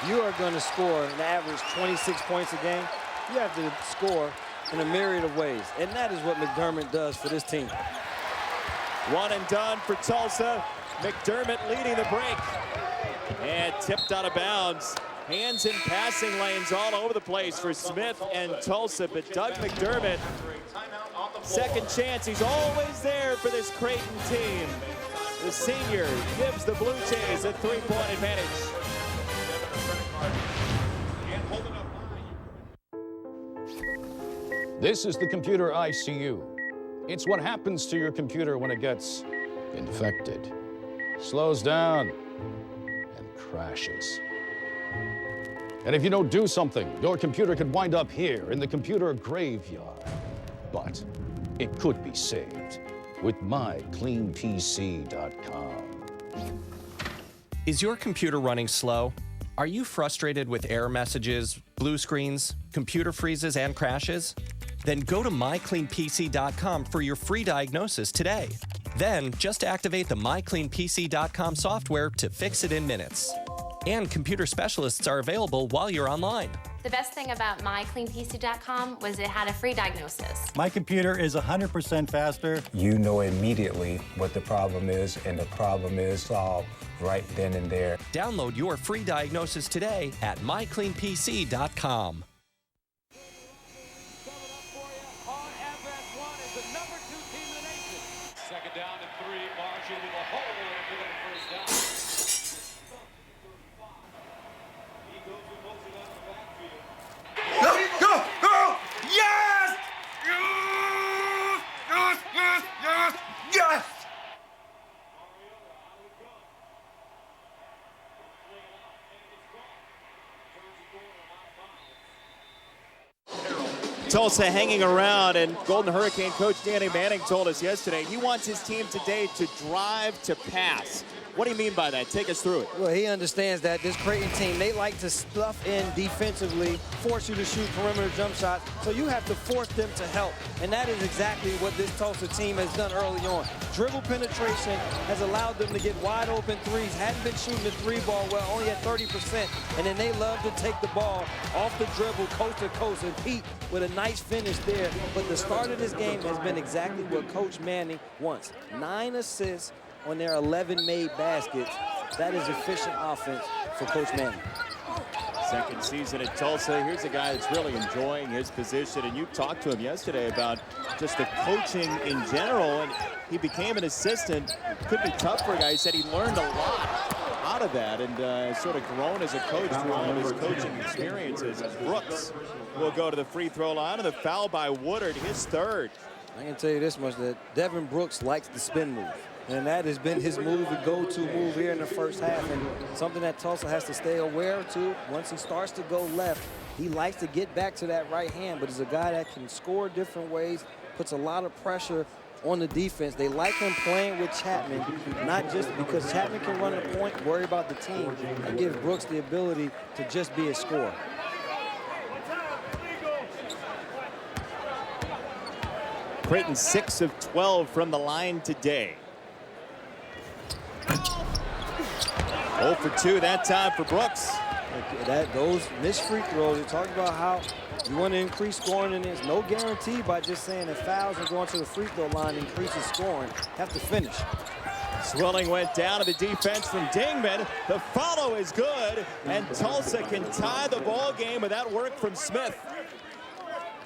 You are going to score an average 26 points a game. You have to score in a myriad of ways, and that is what McDermott does for this team. 1 and done for Tulsa. McDermott leading the break. And tipped out of bounds. Hands in passing lanes all over the place for Smith and Tulsa, but Doug McDermott, second chance. He's always there for this Creighton team. The senior gives the Blue Jays a 3-point advantage. This is the computer ICU. It's what happens to your computer when it gets infected, slows down, and crashes. And if you don't do something, your computer could wind up here in the computer graveyard. But it could be saved with mycleanpc.com. Is your computer running slow? Are you frustrated with error messages, blue screens, computer freezes, and crashes? Then go to mycleanpc.com for your free diagnosis today. Then just activate the mycleanpc.com software to fix it in minutes. And computer specialists are available while you're online. The best thing about mycleanpc.com was it had a free diagnosis. My computer is 100% faster. You know immediately what the problem is, and the problem is solved right then and there. Download your free diagnosis today at mycleanpc.com. Second down and 3, Marshall with a hole for the first down. Go! Yes! Yes! Tulsa hanging around, and Golden Hurricane coach Danny Manning told us yesterday he wants his team today to drive to pass. What do you mean by that? Take us through it. Well, he understands that this Creighton team, they like to stuff in defensively, force you to shoot perimeter jump shots, so you have to force them to help. And that is exactly what this Tulsa team has done early on. Dribble penetration has allowed them to get wide open threes. Hadn't been shooting the three ball well, only at 30%. And then they love to take the ball off the dribble, coast to coast, and Pete with a nice finish there. But the start of this game has been exactly what Coach Manning wants. 9 assists on their 11 made baskets. That is efficient offense for Coach Manning. Second season at Tulsa. Here's a guy that's really enjoying his position, and you talked to him yesterday about just the coaching in general, and he became an assistant. Could be tough for a guy. He said he learned a lot out of that and sort of grown as a coach through all of his coaching experiences. Brooks will go to the free throw line, and the foul by Woodard, his third. I can tell you this much, that Devin Brooks likes the spin move. And that has been his move, the go-to move here in the first half, and something that Tulsa has to stay aware to. Once he starts to go left, he likes to get back to that right hand, but he's a guy that can score different ways, puts a lot of pressure on the defense. They like him playing with Chapman, not just because Chapman can run a point, worry about the team, and give Brooks the ability to just be a scorer. Creighton 6 of 12 from the line today. 0 for 2 that time for Brooks. Those missed free throws, they talked about how you want to increase scoring, and there's no guarantee by just saying that fouls and going to the free throw line increases scoring. Have to finish. Swilling went down to the defense from Dingman. The follow is good, and Tulsa can tie the ball game with that work from Smith.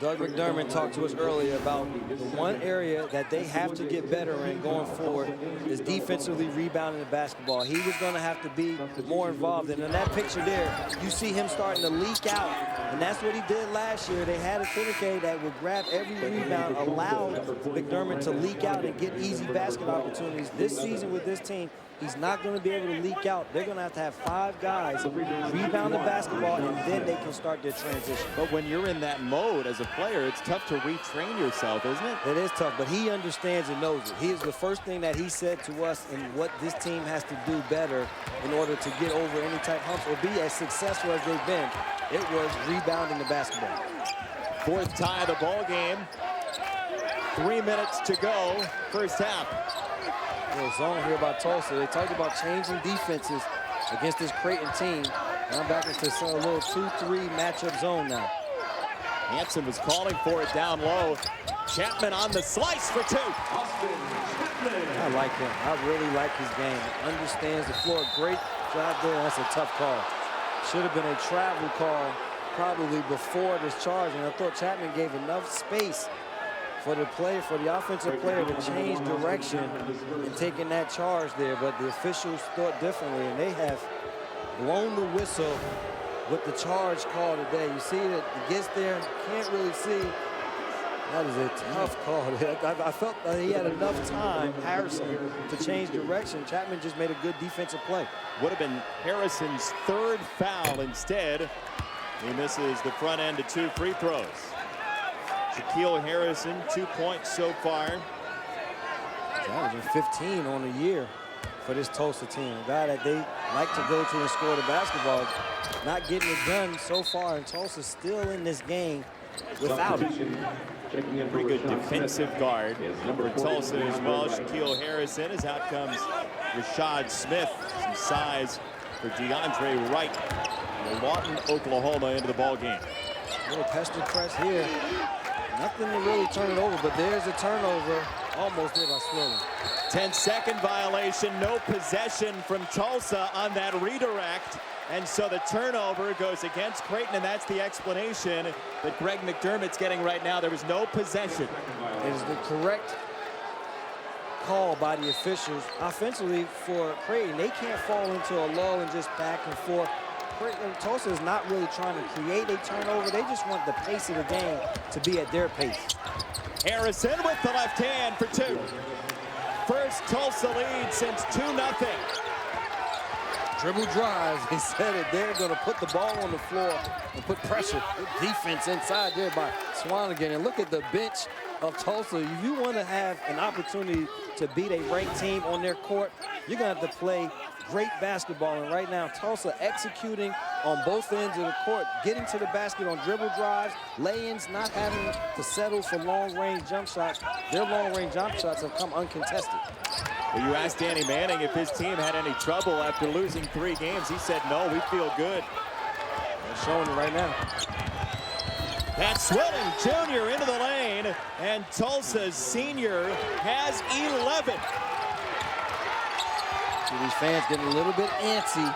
Doug McDermott talked to us earlier about the one area that they have to get better in going forward is defensively rebounding the basketball. He was going to have to be more involved. And in that picture there, you see him starting to leak out. And that's what he did last year. They had a Finnecay that would grab every rebound, allowed McDermott to leak out and get easy basket opportunities. This season with this team, he's not going to be able to leak out. They're going to have 5 guys rebound the basketball, and then they can start their transition. But when you're in that mode as a player, it's tough to retrain yourself, isn't it? It is tough, but he understands and knows it. He is the first thing that he said to us in what this team has to do better in order to get over any type of humps or be as successful as they've been. It was rebounding the basketball. 4th tie of the ball game. 3 minutes to go, first half. Little zone here by Tulsa. They talked about changing defenses against this Creighton team. And I'm back into a little 2-3 matchup zone now. Hanson was calling for it down low. Chapman on the slice for 2. I like him. I really like his game. He understands the floor. Great job there. That's a tough call. Should have been a travel call probably before this charge. And I thought Chapman gave enough space for the offensive player to change direction and taking that charge there, but the officials thought differently, and they have blown the whistle with the charge call today. You see that it gets there, can't really see. That is a tough call. I felt that he had enough time, Harrison, to change direction. Chapman just made a good defensive play. Would have been Harrison's 3rd foul. Instead, he misses the front end to 2 free throws. Shaquille Harrison, 2 points so far. That was 15 on the year. for this Tulsa team. A guy that they like to go to and score the basketball. Not getting it done so far, and Tulsa still in this game without him. Pretty good defensive guard for Tulsa as well. Shaquille Harrison, as out comes Rashad Smith. Some size for DeAndre Wright. Lawton, Oklahoma into the ball game. Little pester press here. Nothing to really turn it over, but there's a turnover. Almost there by Swilling. 10-second violation, no possession from Tulsa on that redirect. And so the turnover goes against Creighton, and that's the explanation that Greg McDermott's getting right now. There was no possession. It is the correct call by the officials. Offensively for Creighton, they can't fall into a lull and just back and forth. Tulsa is not really trying to create a turnover. They just want the pace of the game to be at their pace. Harrison with the left hand for two. First Tulsa lead since 2-0. Dribble drives, he said it. They're going to put the ball on the floor and put pressure. Good defense inside there by Swanigan. And look at the bench of Tulsa. If you want to have an opportunity to beat a ranked team on their court, you're going to have to play great basketball. And right now, Tulsa executing on both ends of the court, getting to the basket on dribble drives, lay-ins, not having to settle for long-range jump shots. Their long-range jump shots have come uncontested. Well, you asked Danny Manning if his team had any trouble after losing 3 games. He said, no, we feel good. They're showing it right now. That's Swilling Jr. into the lane, and Tulsa's senior has 11. See these fans getting a little bit antsy.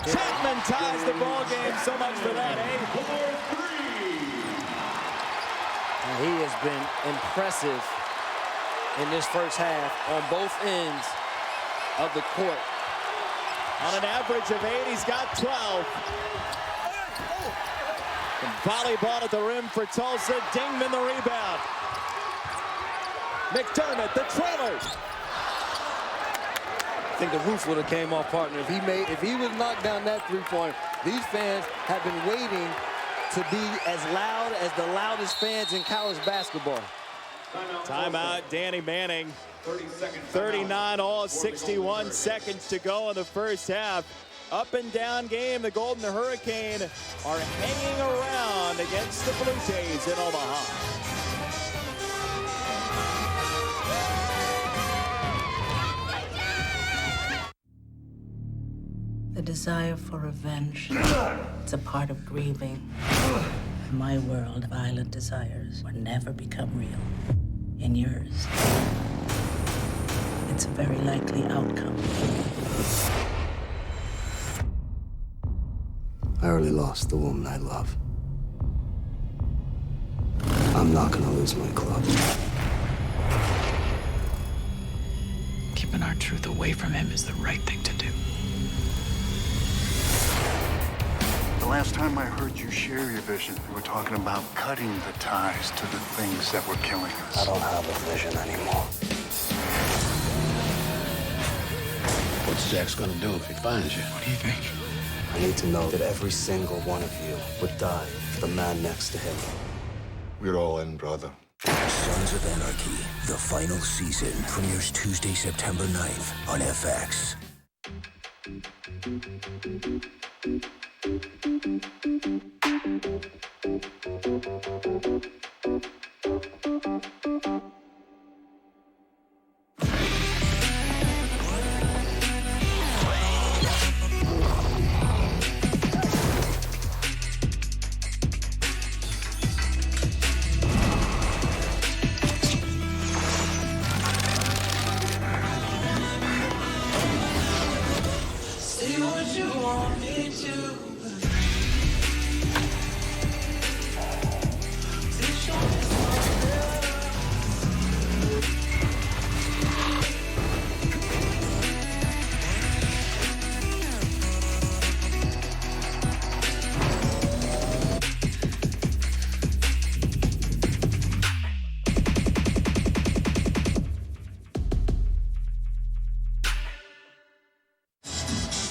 Chapman ties the ball game. So much for that, eh? And he has been impressive in this first half on both ends of the court. On an average of 8, he's got 12. And volleyball at the rim for Tulsa. Dingman the rebound. McDermott, the trailer. I think the roof would have came off, partner. If he would knock down that three-pointer, these fans have been waiting to be as loud as the loudest fans in college basketball. Timeout, Danny Manning. 39 all, 61 seconds to go in the first half. Up and down game. The Golden Hurricane are hanging around against the Blue Jays in Omaha. The desire for revenge, it's a part of grieving. In my world, violent desires will never become real. In yours, it's a very likely outcome. I already lost the woman I love. I'm not gonna lose my club. Keeping our truth away from him is the right thing to do. The last time I heard you share your vision, you were talking about cutting the ties to the things that were killing us. I don't have a vision anymore. What's Jack's gonna do if he finds you? What do you think? I need to know that every single one of you would die for the man next to him. We're all in, brother. Sons of Anarchy, the final season, premieres Tuesday, September 9th on FX. See what you want me to.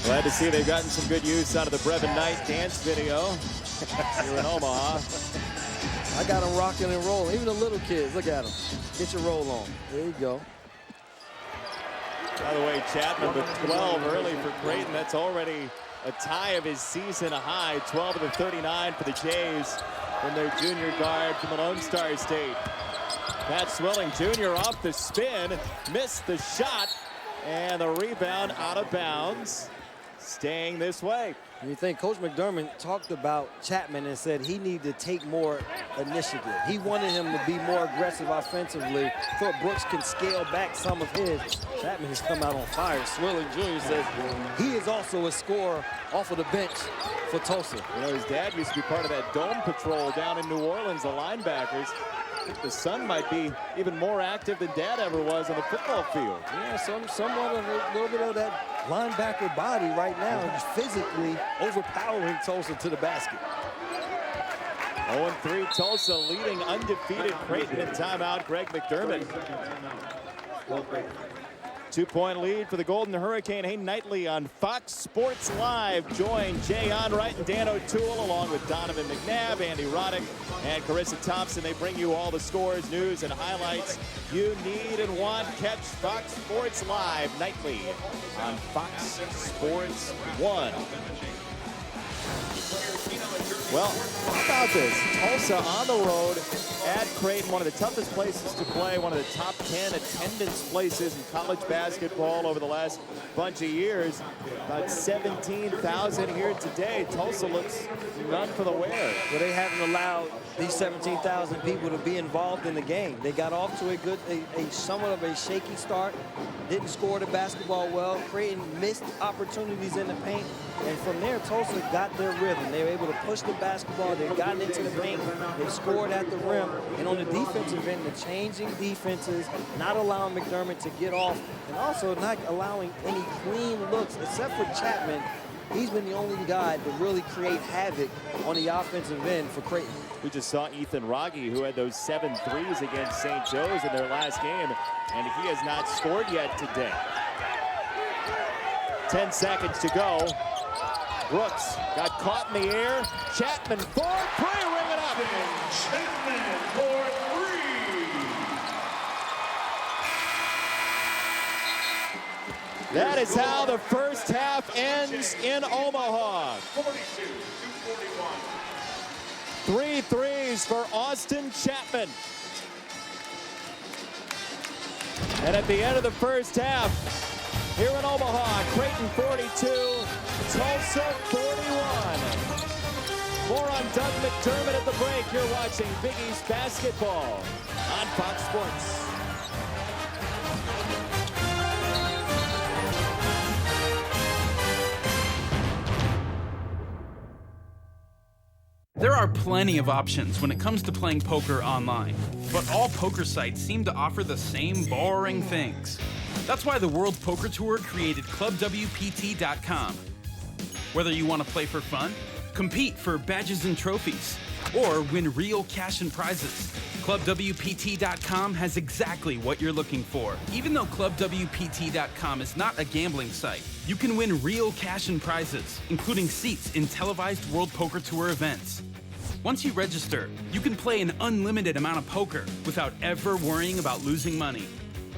Glad to see they've gotten some good use out of the Brevin Knight dance video here in Omaha. I got them rocking and rolling. Even the little kids, look at them. Get your roll on. There you go. By the way, Chapman with 12 early for Creighton. That's already a tie of his season high. 12 of the 39 for the Jays from their junior guard from the Lone Star State. Pat Swilling Jr. off the spin, missed the shot, and the rebound out of bounds, staying this way. And you think Coach McDermott talked about Chapman and said he needed to take more initiative. He wanted him to be more aggressive offensively. Thought Brooks can scale back some of his. Chapman has come out on fire. Swilling Jr. says he is also a scorer off of the bench for Tulsa. You know, his dad used to be part of that dome patrol down in New Orleans, the linebackers. I think the son might be even more active than Dad ever was on the football field. Yeah, somewhat of a little bit of that linebacker body right now, just physically overpowering Tulsa to the basket. 0-3 Tulsa leading undefeated Creighton in timeout. Greg McDermott. 2-point lead for the Golden Hurricane. Hayden Knightley on Fox Sports Live. Join Jay Onright and Dan O'Toole along with Donovan McNabb, Andy Roddick, and Carissa Thompson. They bring you all the scores, news, and highlights you need and want. Catch Fox Sports Live nightly on Fox Sports 1. Well, how about this? Tulsa on the road at Creighton, one of the toughest places to play, one of the top 10 attendance places in college basketball over the last bunch of years. About 17,000 here today. Tulsa looks none for the wear. Well, they haven't allowed these 17,000 people to be involved in the game. They got off to a somewhat of a shaky start, didn't score the basketball well. Creighton missed opportunities in the paint, and from there, Tulsa got their rhythm. They were able to push the basketball. They've gotten into the paint. They've scored at the rim. And on the defensive end, the changing defenses, not allowing McDermott to get off, and also not allowing any clean looks, except for Chapman. He's been the only guy to really create havoc on the offensive end for Creighton. We just saw Ethan Rogge, who had those 7 threes against St. Joe's in their last game, and he has not scored yet today. 10 seconds to go. Brooks got caught in the air. Chapman for 3, ring it up. Chapman for 3. That is how the first half ends in Omaha. 3 threes for Austin Chapman. And at the end of the first half, here in Omaha, Creighton 42, Tulsa 41. More on Doug McDermott at the break. You're watching Big East basketball on Fox Sports. There are plenty of options when it comes to playing poker online, but all poker sites seem to offer the same boring things. That's why the World Poker Tour created ClubWPT.com. Whether you want to play for fun, compete for badges and trophies, or win real cash and prizes, ClubWPT.com has exactly what you're looking for. Even though ClubWPT.com is not a gambling site, you can win real cash and prizes, including seats in televised World Poker Tour events. Once you register, you can play an unlimited amount of poker without ever worrying about losing money.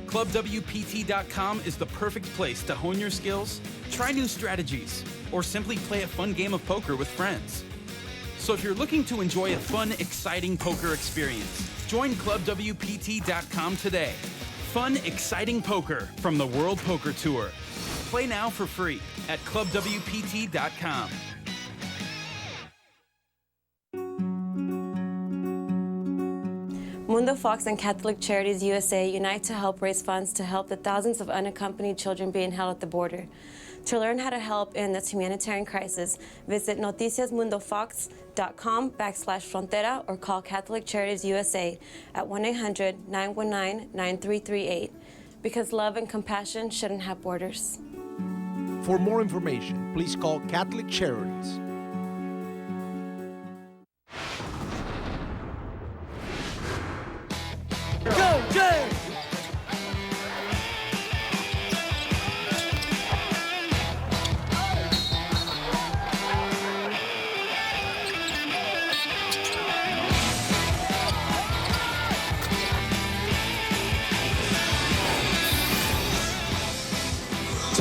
ClubWPT.com is the perfect place to hone your skills, try new strategies, or simply play a fun game of poker with friends. So if you're looking to enjoy a fun, exciting poker experience, join ClubWPT.com today. Fun, exciting poker from the World Poker Tour. Play now for free at ClubWPT.com. Mundo Fox and Catholic Charities USA unite to help raise funds to help the thousands of unaccompanied children being held at the border. To learn how to help in this humanitarian crisis, visit noticiasmundofox.com/frontera or call Catholic Charities USA at 1-800-919-9338. Because love and compassion shouldn't have borders. For more information, please call Catholic Charities. Go, Jay!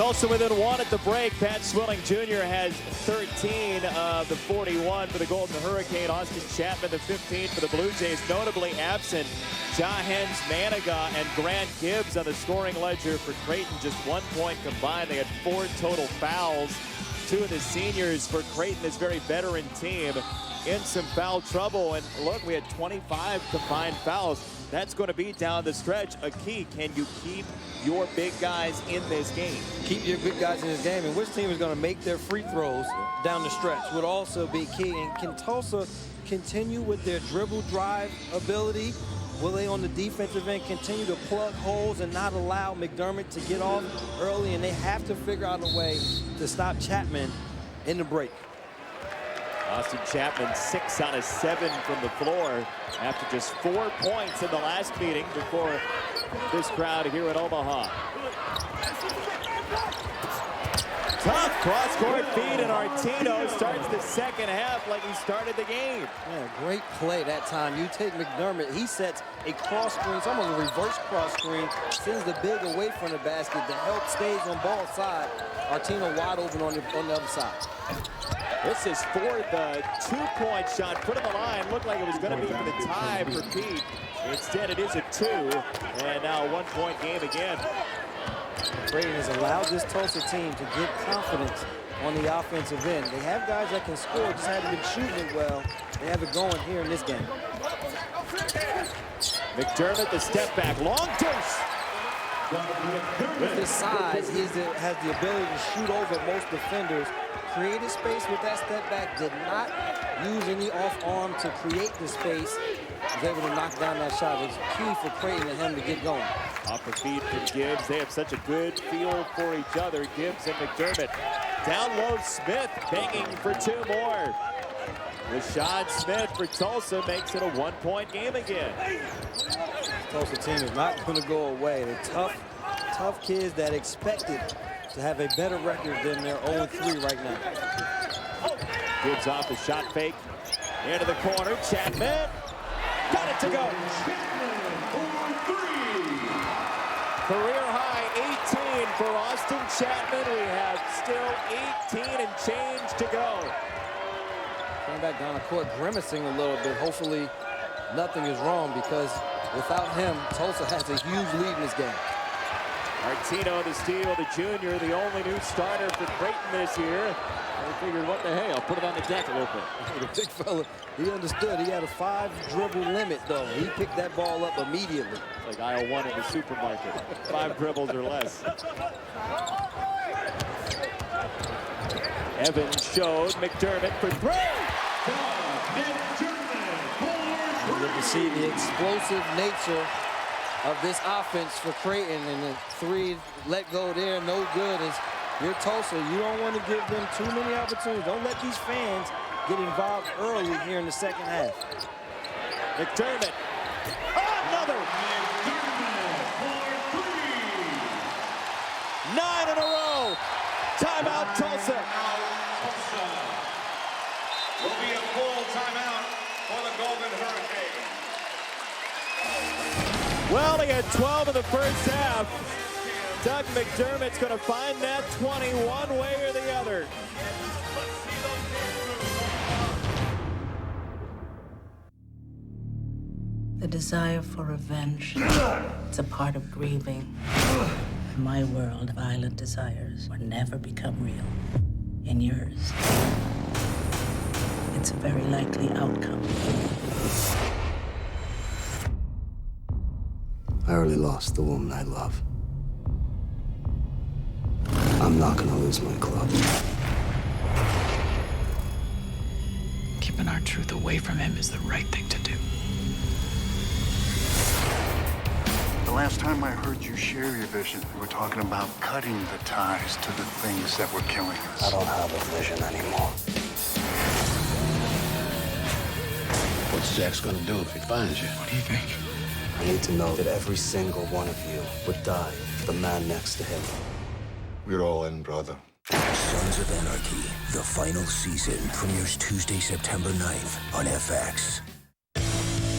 Tulsa within 1 at the break. Pat Swilling Jr. has 13 of the 41 for the Golden Hurricane. Austin Chapman, the 15 for the Blue Jays. Notably absent, Jahens Maniga and Grant Gibbs on the scoring ledger for Creighton. Just 1 point combined. They had 4 total fouls. 2 of the seniors for Creighton, this very veteran team, in some foul trouble. And look, we had 25 combined fouls. That's going to be down the stretch a key. Can you keep your big guys in this game? Keep your big guys in this game, and which team is going to make their free throws down the stretch would also be key. And can Tulsa continue with their dribble drive ability? Will they, on the defensive end, continue to plug holes and not allow McDermott to get off early? And they have to figure out a way to stop Chapman in the break. Austin Chapman 6 out of 7 from the floor after just 4 points in the last meeting before this crowd here at Omaha. Tough cross-court feed, and Artino starts the second half like he started the game. Yeah, great play that time. You take McDermott, he sets a cross screen, it's almost a reverse cross screen, sends the big away from the basket. The help stays on ball side. Artino wide open on the other side. This is for the 2-point shot. Put on the line. Looked like it was going to be for the tie for Pete. Instead, it is a 2. And now a 1-point game again. Creighton has allowed this Tulsa team to get confidence on the offensive end. They have guys that can score, just haven't been shooting it well. They have it going here in this game. McDermott, the step back. Long deuce. With his size, he has the ability to shoot over most defenders. Created space with that step back, did not use any off arm to create the space. Was able to knock down that shot. It's key for Creighton and him to get going. Off the feed from Gibbs. They have such a good feel for each other. Gibbs and McDermott. Down low, Smith begging for 2 more. Rashad Smith for Tulsa makes it a 1-point game again. Tulsa team is not going to go away. They're tough kids that expected to have a better record than their 0-3 right now. Gibbs off the shot fake. Into the corner. Chapman. Got it to go. Career high 18 for Austin Chapman. We have still 18 and change to go. Came back down the court grimacing a little bit. Hopefully nothing is wrong, because without him, Tulsa has a huge lead in this game. Artino, the steal, the junior, the only new starter for Creighton this year. They figured, what the hell, put it on the deck a little bit. The big fella, he understood. He had a 5-dribble limit, though. He picked that ball up immediately. Like aisle 1 in the supermarket. 5 dribbles or less. Evans showed McDermott for 3. You can see the explosive nature of this offense for Creighton, and the 3 let go there, no good. As you're Tulsa, you don't want to give them too many opportunities. Don't let these fans get involved early here in the second half. McDermott, another! 9 in a row. Timeout, Tulsa. Will be a full timeout for the Golden Hurricane. Well, he had 12 in the first half. Doug McDermott's going to find that 20 one way or the other. The desire for revenge, it's a part of grieving. In my world, violent desires will never become real. In yours, it's a very likely outcome. I already lost the woman I love. I'm not gonna lose my club. Keeping our truth away from him is the right thing to do. The last time I heard you share your vision, you were talking about cutting the ties to the things that were killing us. I don't have a vision anymore. What's Jack's gonna do if he finds you? What do you think? I need to know that every single one of you would die for the man next to him. We're all in, brother. Sons of Anarchy, the final season, premieres Tuesday, September 9th on FX.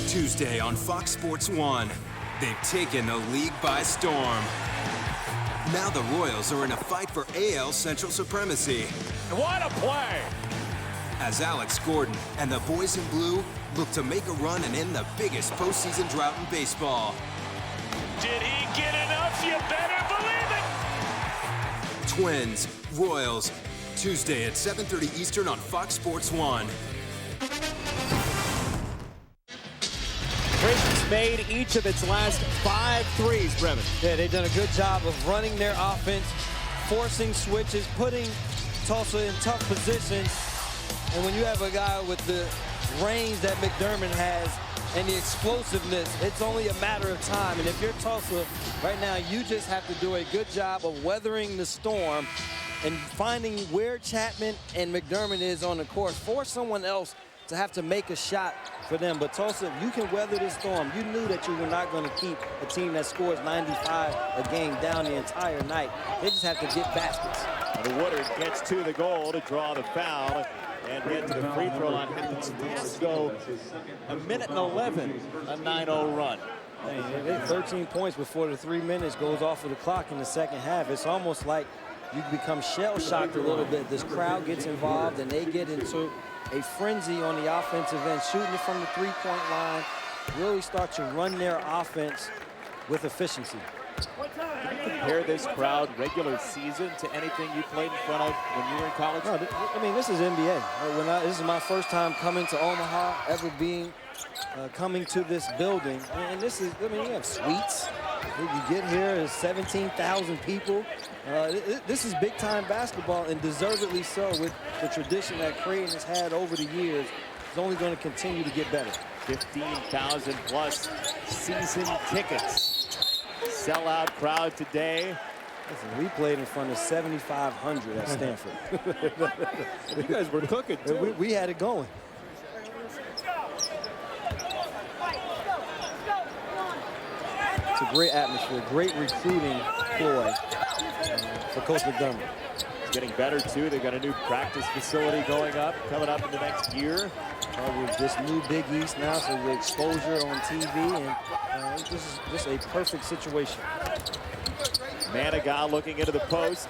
Tuesday on Fox Sports 1. They've taken the league by storm. Now the Royals are in a fight for AL Central supremacy. What a play! As Alex Gordon and the boys in blue look to make a run and end the biggest postseason drought in baseball. Did he get enough? You better believe it! Twins, Royals, Tuesday at 7:30 Eastern on Fox Sports 1. Creighton's made each of its last 5 threes, Brevin. Yeah, they've done a good job of running their offense, forcing switches, putting Tulsa in tough positions. And when you have a guy with the range that McDermott has and the explosiveness, it's only a matter of time. And if you're Tulsa right now, you just have to do a good job of weathering the storm and finding where Chapman and McDermott is on the court. Force someone else to have to make a shot for them. But Tulsa, you can weather this storm. You knew that you were not going to keep a team that scores 95 a game down the entire night. They just have to get baskets. And Woodard gets to the goal to draw the foul and get to the free throw line. Happens to go a minute and 11, a 9-0 run. Hey, 13 points before the 3 minutes goes off of the clock in the second half. It's almost like you become shell-shocked a little bit. This crowd gets involved and they get into a frenzy on the offensive end, shooting it from the three-point line, really start to run their offense with efficiency. Can you compare this crowd regular season to anything you played in front of when you were in college? No, I mean, this is NBA. This is my first time coming to Omaha, ever being coming to this building. And this is, I mean, you have suites. You get here, there's 17,000 people. This is big-time basketball, and deservedly so, with the tradition that Creighton has had over the years. It's only going to continue to get better. 15,000 plus season tickets. Sellout crowd today. Listen, we played in front of 7,500 at Stanford. You guys were cooking, too. We had it going. It's a great atmosphere, great recruiting ploy for Coach McDermott. It's getting better, too. They've got a new practice facility coming up in the next year. With this new Big East now, so the exposure on TV, and this is just a perfect situation. Manigat looking into the post.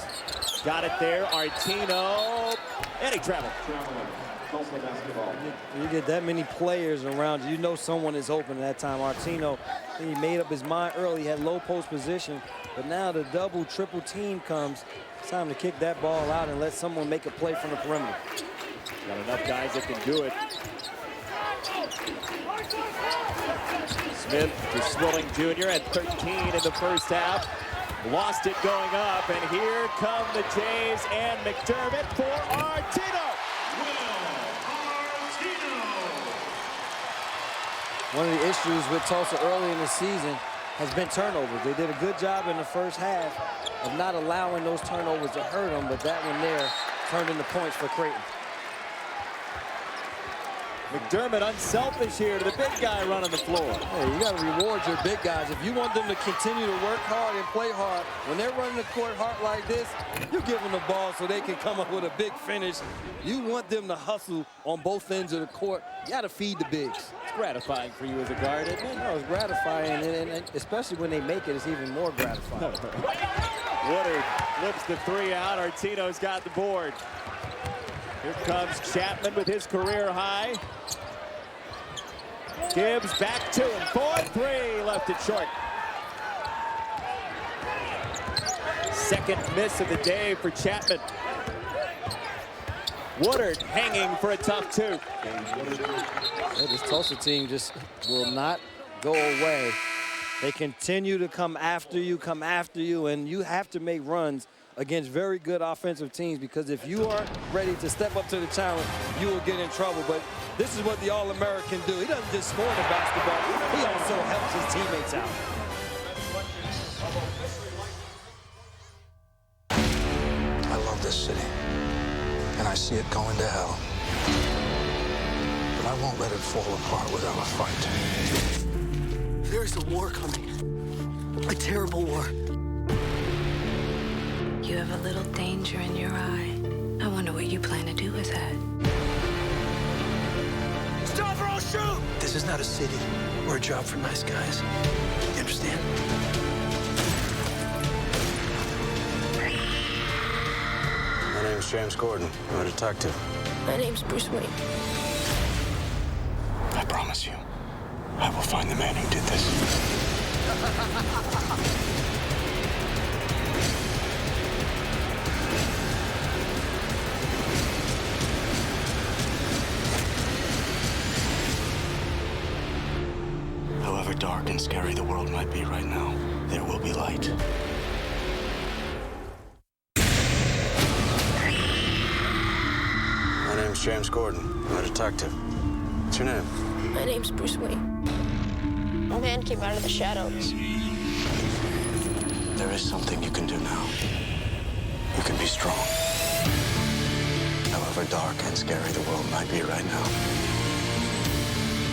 Got it there. Artino. And he traveled. You get that many players around you, know someone is open at that time. Artino, he made up his mind early, he had low post position, but now the double, triple team comes. It's time to kick that ball out and let someone make a play from the perimeter. Got enough guys that can do it. Smith to Swilling Jr. at 13 in the first half. Lost it going up, and here come the Jays and McDermott for Artino. One of the issues with Tulsa early in the season has been turnovers. They did a good job in the first half of not allowing those turnovers to hurt them, but that one there turned into points for Creighton. McDermott unselfish here to the big guy running the floor. Hey, you got to reward your big guys. If you want them to continue to work hard and play hard, when they're running the court hard like this, you give them the ball so they can come up with a big finish. You want them to hustle on both ends of the court. You got to feed the bigs. It's gratifying for you as a guard, isn't it? No, it's gratifying, and especially when they make it, it's even more gratifying. Woodard flips the three out. Artino's got the board. Here comes Chapman with his career high. Gibbs back to him. 4-3, left it short. Second miss of the day for Chapman. Woodard hanging for a tough two. Yeah, this Tulsa team just will not go away. They continue to come after you, and you have to make runs against very good offensive teams, because if you aren't ready to step up to the challenge, you will get in trouble. But this is what the All-American do. He doesn't just score the basketball, he also helps his teammates out. I love this city, and I see it going to hell. But I won't let it fall apart without a fight. There's a war coming. A terrible war. You have a little danger in your eye. I wonder what you plan to do with that. Stavro, shoot! This is not a city or a job for nice guys. You understand? name's James Gordon. I'm a detective. My name's Bruce Wayne. I promise you, I will find the man who did this. However dark and scary the world might be right now, there will be light. My name's James Gordon. I'm a detective. What's your name? My name's Bruce Wayne. A man came out of the shadows. There is something you can do now. You can be strong. However dark and scary the world might be right now,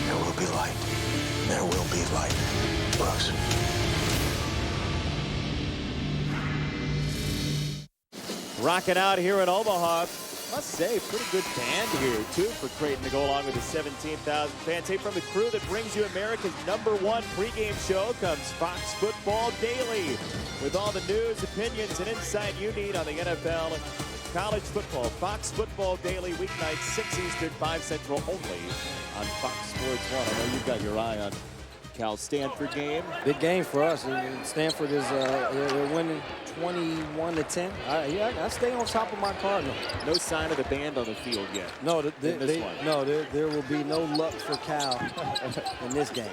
there will be light. There will be light. Brooks. Rocking out here in Omaha. Must say, pretty good band here, too, for Creighton to go along with the 17,000 fans. Hey, from the crew that brings you America's #1 pregame show comes Fox Football Daily, with all the news, opinions, and insight you need on the NFL and college football. Fox Football Daily, weeknights, 6 Eastern, 5 Central, only on Fox Sports 1. I know you've got your eye on Cal-Stanford game. Big game for us. Stanford is they're winning 21-10. I stay on top of my Cardinal. No sign of the band on the field yet. No, there will be no luck for Cal in this game.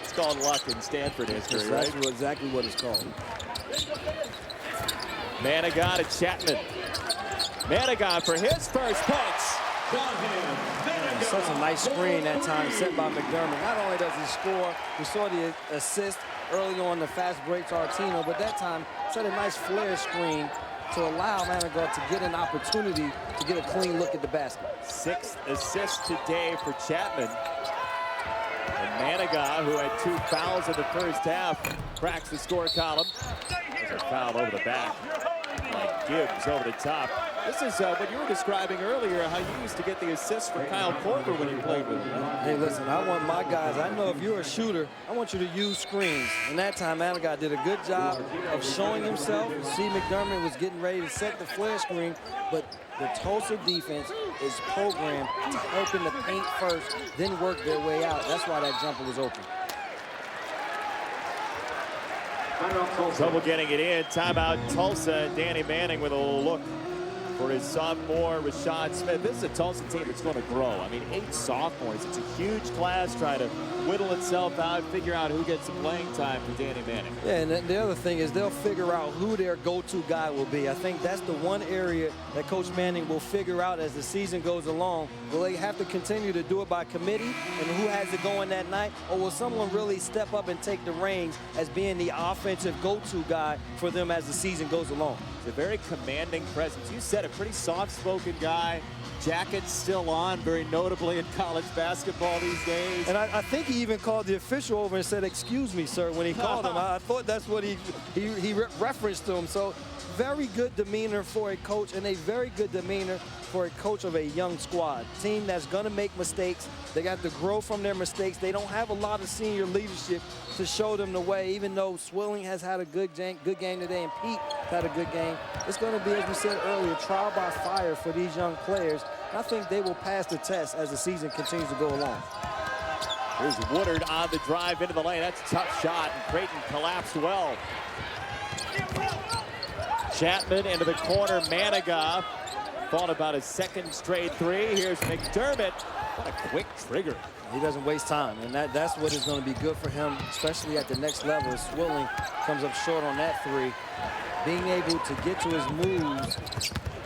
It's called luck in Stanford history, right? That's exactly what it's called. Manigat to Chapman. Manigat for his first punch. Such a nice screen that time set by McDermott. Not only does he score, we saw the assist early on the fast break to Artino, but that time set a nice flare screen to allow Manigat to get an opportunity to get a clean look at the basket. 6th assist today for Chapman. And Manigat, who had 2 fouls in the first half, cracks the score column. There's a foul over the back. Like Gibbs over the top. This is what you were describing earlier, how you used to get the assists from Kyle Korver when you played with him. Hey, listen, I want my guys, I know if you're a shooter, I want you to use screens. And that time, Manigat did a good job of showing himself. See, McDermott was getting ready to set the flare screen, but the Tulsa defense is programmed to open the paint first, then work their way out. That's why that jumper was open. Trouble getting it in. Timeout Tulsa. Danny Manning with a little look for his sophomore, Rashad Smith. This is a Tulsa team that's going to grow. I mean, 8 sophomores. It's a huge class trying to whittle itself out, figure out who gets some playing time for Danny Manning. Yeah, and the other thing is they'll figure out who their go-to guy will be. I think that's the one area that Coach Manning will figure out as the season goes along. Will they have to continue to do it by committee and who has it going that night? Or will someone really step up and take the reins as being the offensive go-to guy for them as the season goes along? It's a very commanding presence. You said a pretty soft-spoken guy. Jacket's still on, very notably in college basketball these days. And I think he even called the official over and said, "Excuse me, sir," when he called him. I thought that's what he referenced to him. So very good demeanor for a coach, and a very good demeanor for a coach of a young squad. Team that's going to make mistakes. They got to grow from their mistakes. They don't have a lot of senior leadership to show them the way, even though Swilling has had a good game today and Pete had a good game. It's going to be, as we said earlier, trial by fire for these young players. I think they will pass the test as the season continues to go along. Here's Woodard on the drive into the lane. That's a tough shot, and Creighton collapsed well. Chapman into the corner. Manigat thought about his 2nd straight 3. Here's McDermott. What a quick trigger. He doesn't waste time, and that's what is going to be good for him, especially at the next level. Swilling comes up short on that 3. Being able to get to his moves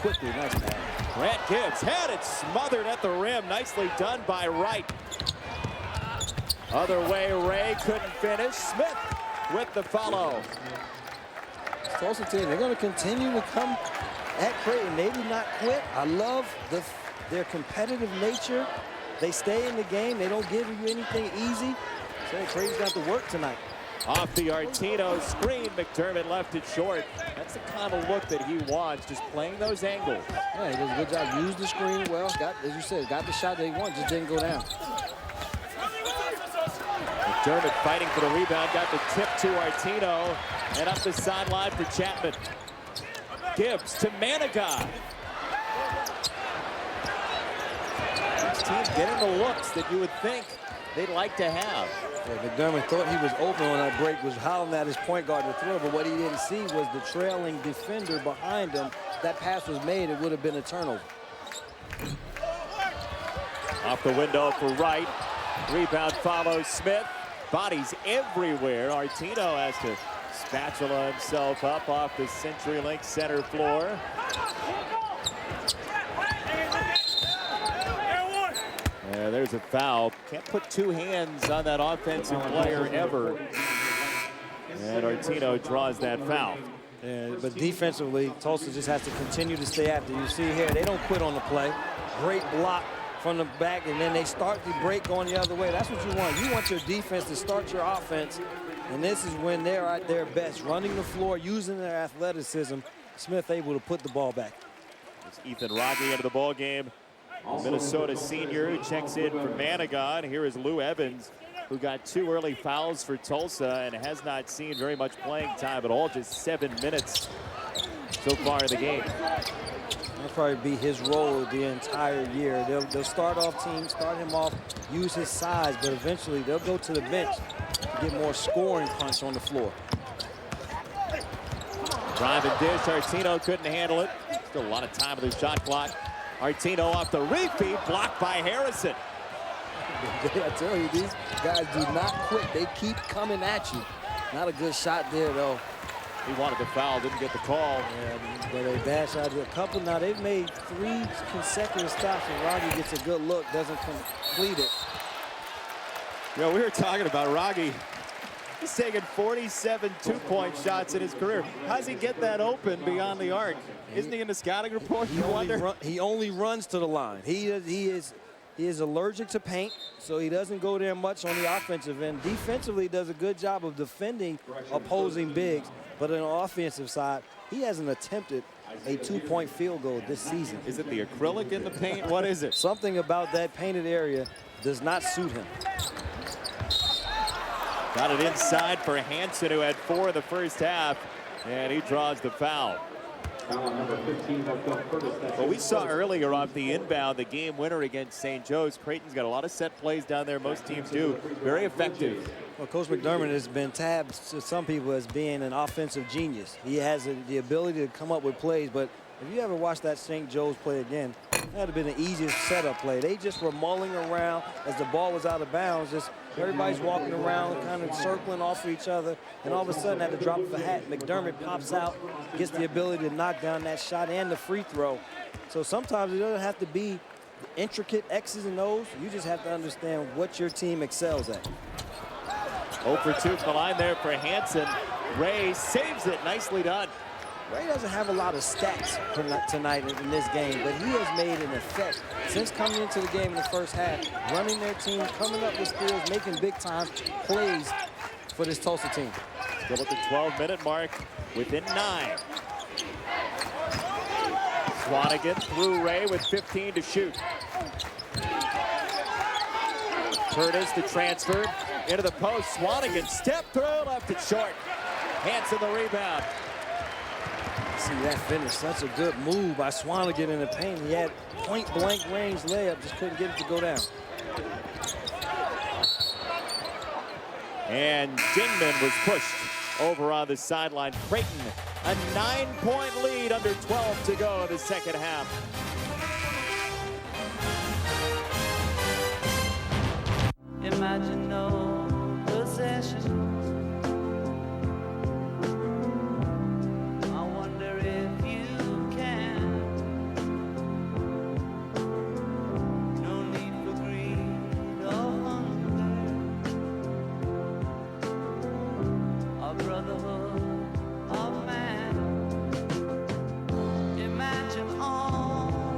quickly. Nice pass. Grant Gibbs had it smothered at the rim. Nicely done by Wright. Other way, Ray couldn't finish. Smith with the follow. Tulsa team, they're going to continue to come at Creighton. They do not quit. I love their competitive nature. They stay in the game. They don't give you anything easy. So Creighton's got to work tonight. Off the Artino screen, McDermott left it short. That's the kind of look that he wants, just playing those angles. Yeah, he does a good job. Used the screen well. Got, as you said, got the shot that he wanted, just didn't go down. McDermott fighting for the rebound, got the tip to Artino, and up the sideline for Chapman. Gibbs to Manigat. team getting the looks that you would think they'd like to have. Yeah, McDermott thought he was open on that break, was howling at his point guard to throw, but what he didn't see was the trailing defender behind him. That pass was made, it would have been a turnover. Off the window for Wright. Rebound follows Smith. Bodies everywhere. Artino has to spatula himself up off the CenturyLink center floor. There's a foul. Can't put two hands on that offensive player ever. And Artino draws that foul. Yeah, but defensively, Tulsa just has to continue to stay after. You see here, they don't quit on the play. Great block from the back, and then they start the break going the other way. That's what you want. You want your defense to start your offense, and this is when they're at their best, running the floor, using their athleticism. Smith able to put the ball back. It's Ethan Rocky into the ball game. Minnesota senior who checks in for Manigat. Here is Lou Evans, who got 2 early fouls for Tulsa and has not seen very much playing time at all, just 7 minutes so far in the game. That'll probably be his role the entire year. They'll start him off, use his size, but eventually they'll go to the bench to get more scoring punch on the floor. Drive and dish, Artino couldn't handle it. Still a lot of time with the shot clock. Artino off the refeed, blocked by Harrison. I tell you, these guys do not quit. They keep coming at you. Not a good shot there, though. He wanted the foul, didn't get the call. Yeah, but a bad shot. A couple now. They've made 3 consecutive stops, and Rocky gets a good look, doesn't complete it. Yeah, we were talking about Rocky. He's taken 47 two-point shots in his career. How does he get that open beyond the arc? Isn't he in the scouting report? He only runs to the line. He is allergic to paint, so he doesn't go there much on the offensive end. Defensively, he does a good job of defending opposing bigs, but on the offensive side, he hasn't attempted a 2-point field goal this season. Is it the acrylic in the paint? What is it? Something about that painted area does not suit him. Got it inside for Hansen, who had 4 in the first half, and he draws the foul. Well, we saw earlier off the inbound the game winner against St. Joe's. Creighton's got a lot of set plays down there. Most teams do. Very effective. Well, Coach McDermott has been tabbed to some people as being an offensive genius. He has the ability to come up with plays, but if you ever watch that St. Joe's play again, that would have been the easiest setup play. They just were mulling around as the ball was out of bounds. Just everybody's walking around, kind of circling off of each other, and all of a sudden, at the drop of a hat, McDermott pops out, gets the ability to knock down that shot and the free throw. So sometimes it doesn't have to be intricate X's and O's. You just have to understand what your team excels at. 0 for 2 from the line there for Hansen. Ray saves it. Nicely done. Ray doesn't have a lot of stats tonight in this game, but he has made an effect since coming into the game in the first half, running their team, coming up with steals, making big-time plays for this Tulsa team. Still at the 12-minute mark, within 9. Swanigan through Ray with 15 to shoot. Curtis the transfer into the post. Swanigan step through, left it short. Hansen the rebound. See that finish, such a good move by Swanigan in the paint. He had point-blank range layup, just couldn't get it to go down. And Dingman was pushed over on the sideline. Creighton, a 9-point lead under 12 to go in the second half. Imagine no possessions. I wonder if you can. No need for greed or hunger. A brotherhood of man. Imagine all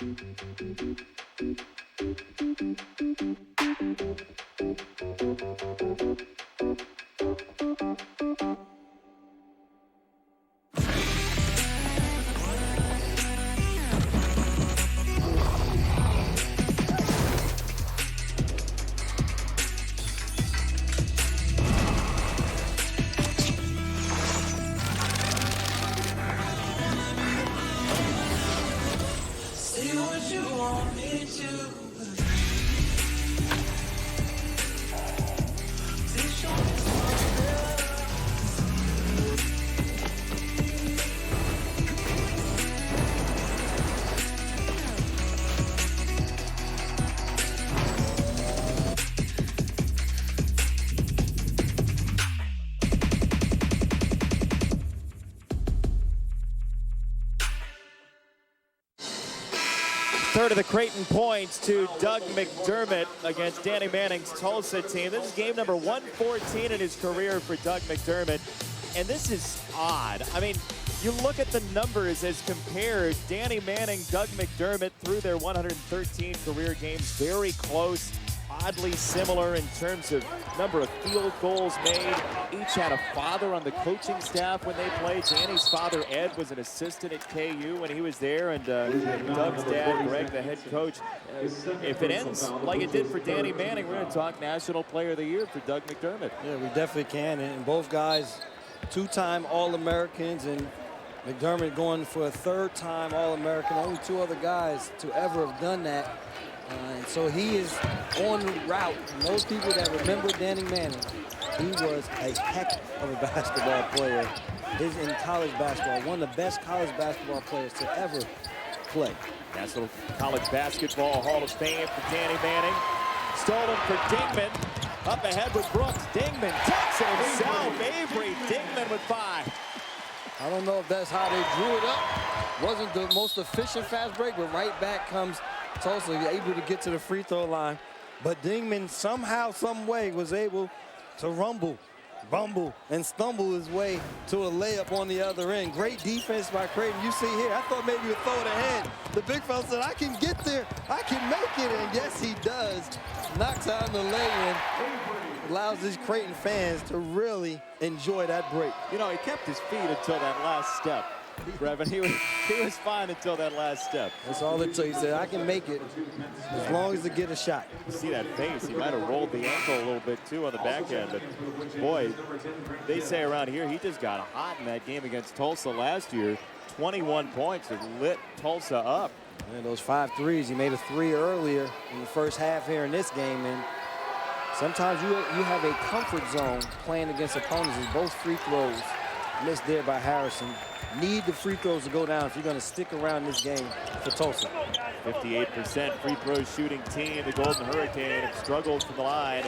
Say what you want me to. Third of the Creighton points to Doug McDermott against Danny Manning's Tulsa team. This is game number 114 in his career for Doug McDermott. And this is odd. I mean, you look at the numbers as compared. Danny Manning, Doug McDermott through their 113 career games, very close, oddly similar in terms of number of field goals made. Each had a father on the coaching staff when they played. Danny's father, Ed, was an assistant at KU when he was there, and Doug's dad, Greg, the head coach. If it ends like it did for Danny Manning, we're going to talk National Player of the Year for Doug McDermott. Yeah, we definitely can, and both guys two-time All-Americans, and McDermott going for a third-time All-American. Only two other guys to ever have done that. And so he is on the route. And those people that remember Danny Manning, he was a heck of a basketball player. He's in college basketball, one of the best college basketball players to ever play. National College Basketball Hall of Fame for Danny Manning. Stolen for Dingman. Up ahead with Brooks. Dingman takes it himself. Avery Dingman with 5. I don't know if that's how they drew it up. Wasn't the most efficient fast break, but right back comes Tulsa, able to get to the free throw line. But Dingman somehow, some way was able to rumble, and stumble his way to a layup on the other end. Great defense by Creighton. You see here, I thought maybe he would throw it ahead. The big fella said, I can get there, I can make it, and yes, he does. Knocks out the lay-in. Allows these Creighton fans to really enjoy that break. You know, he kept his feet until that last step. Brevin, he was fine until that last step. That's all it took. He said, I can make it as long as I get a shot. You see that face. He might have rolled the ankle a little bit, too, on the back end. But, boy, they say around here he just got hot in that game against Tulsa last year. 21 points. It lit Tulsa up. And those 5 threes, he made a 3 earlier in the first half here in this game. And sometimes you have a comfort zone playing against opponents, as both free throws missed there by Harrison. Need the free throws to go down if you're going to stick around this game for Tulsa. 58% free throw shooting team. The Golden Hurricane have struggled from the line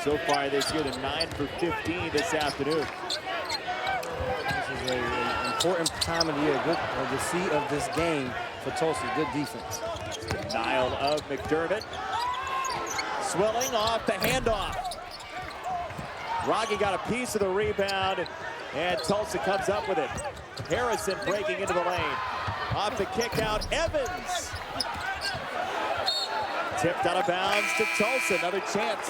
so far this year. They're 9 for 15 this afternoon. This is an important time of the year. The seat of this game for Tulsa. Good defense. Denial of McDermott. Swilling off the handoff. Rocky got a piece of the rebound, and Tulsa comes up with it. Harrison breaking into the lane. Off the kick out, Evans. Tipped out of bounds to Tulsa, another chance.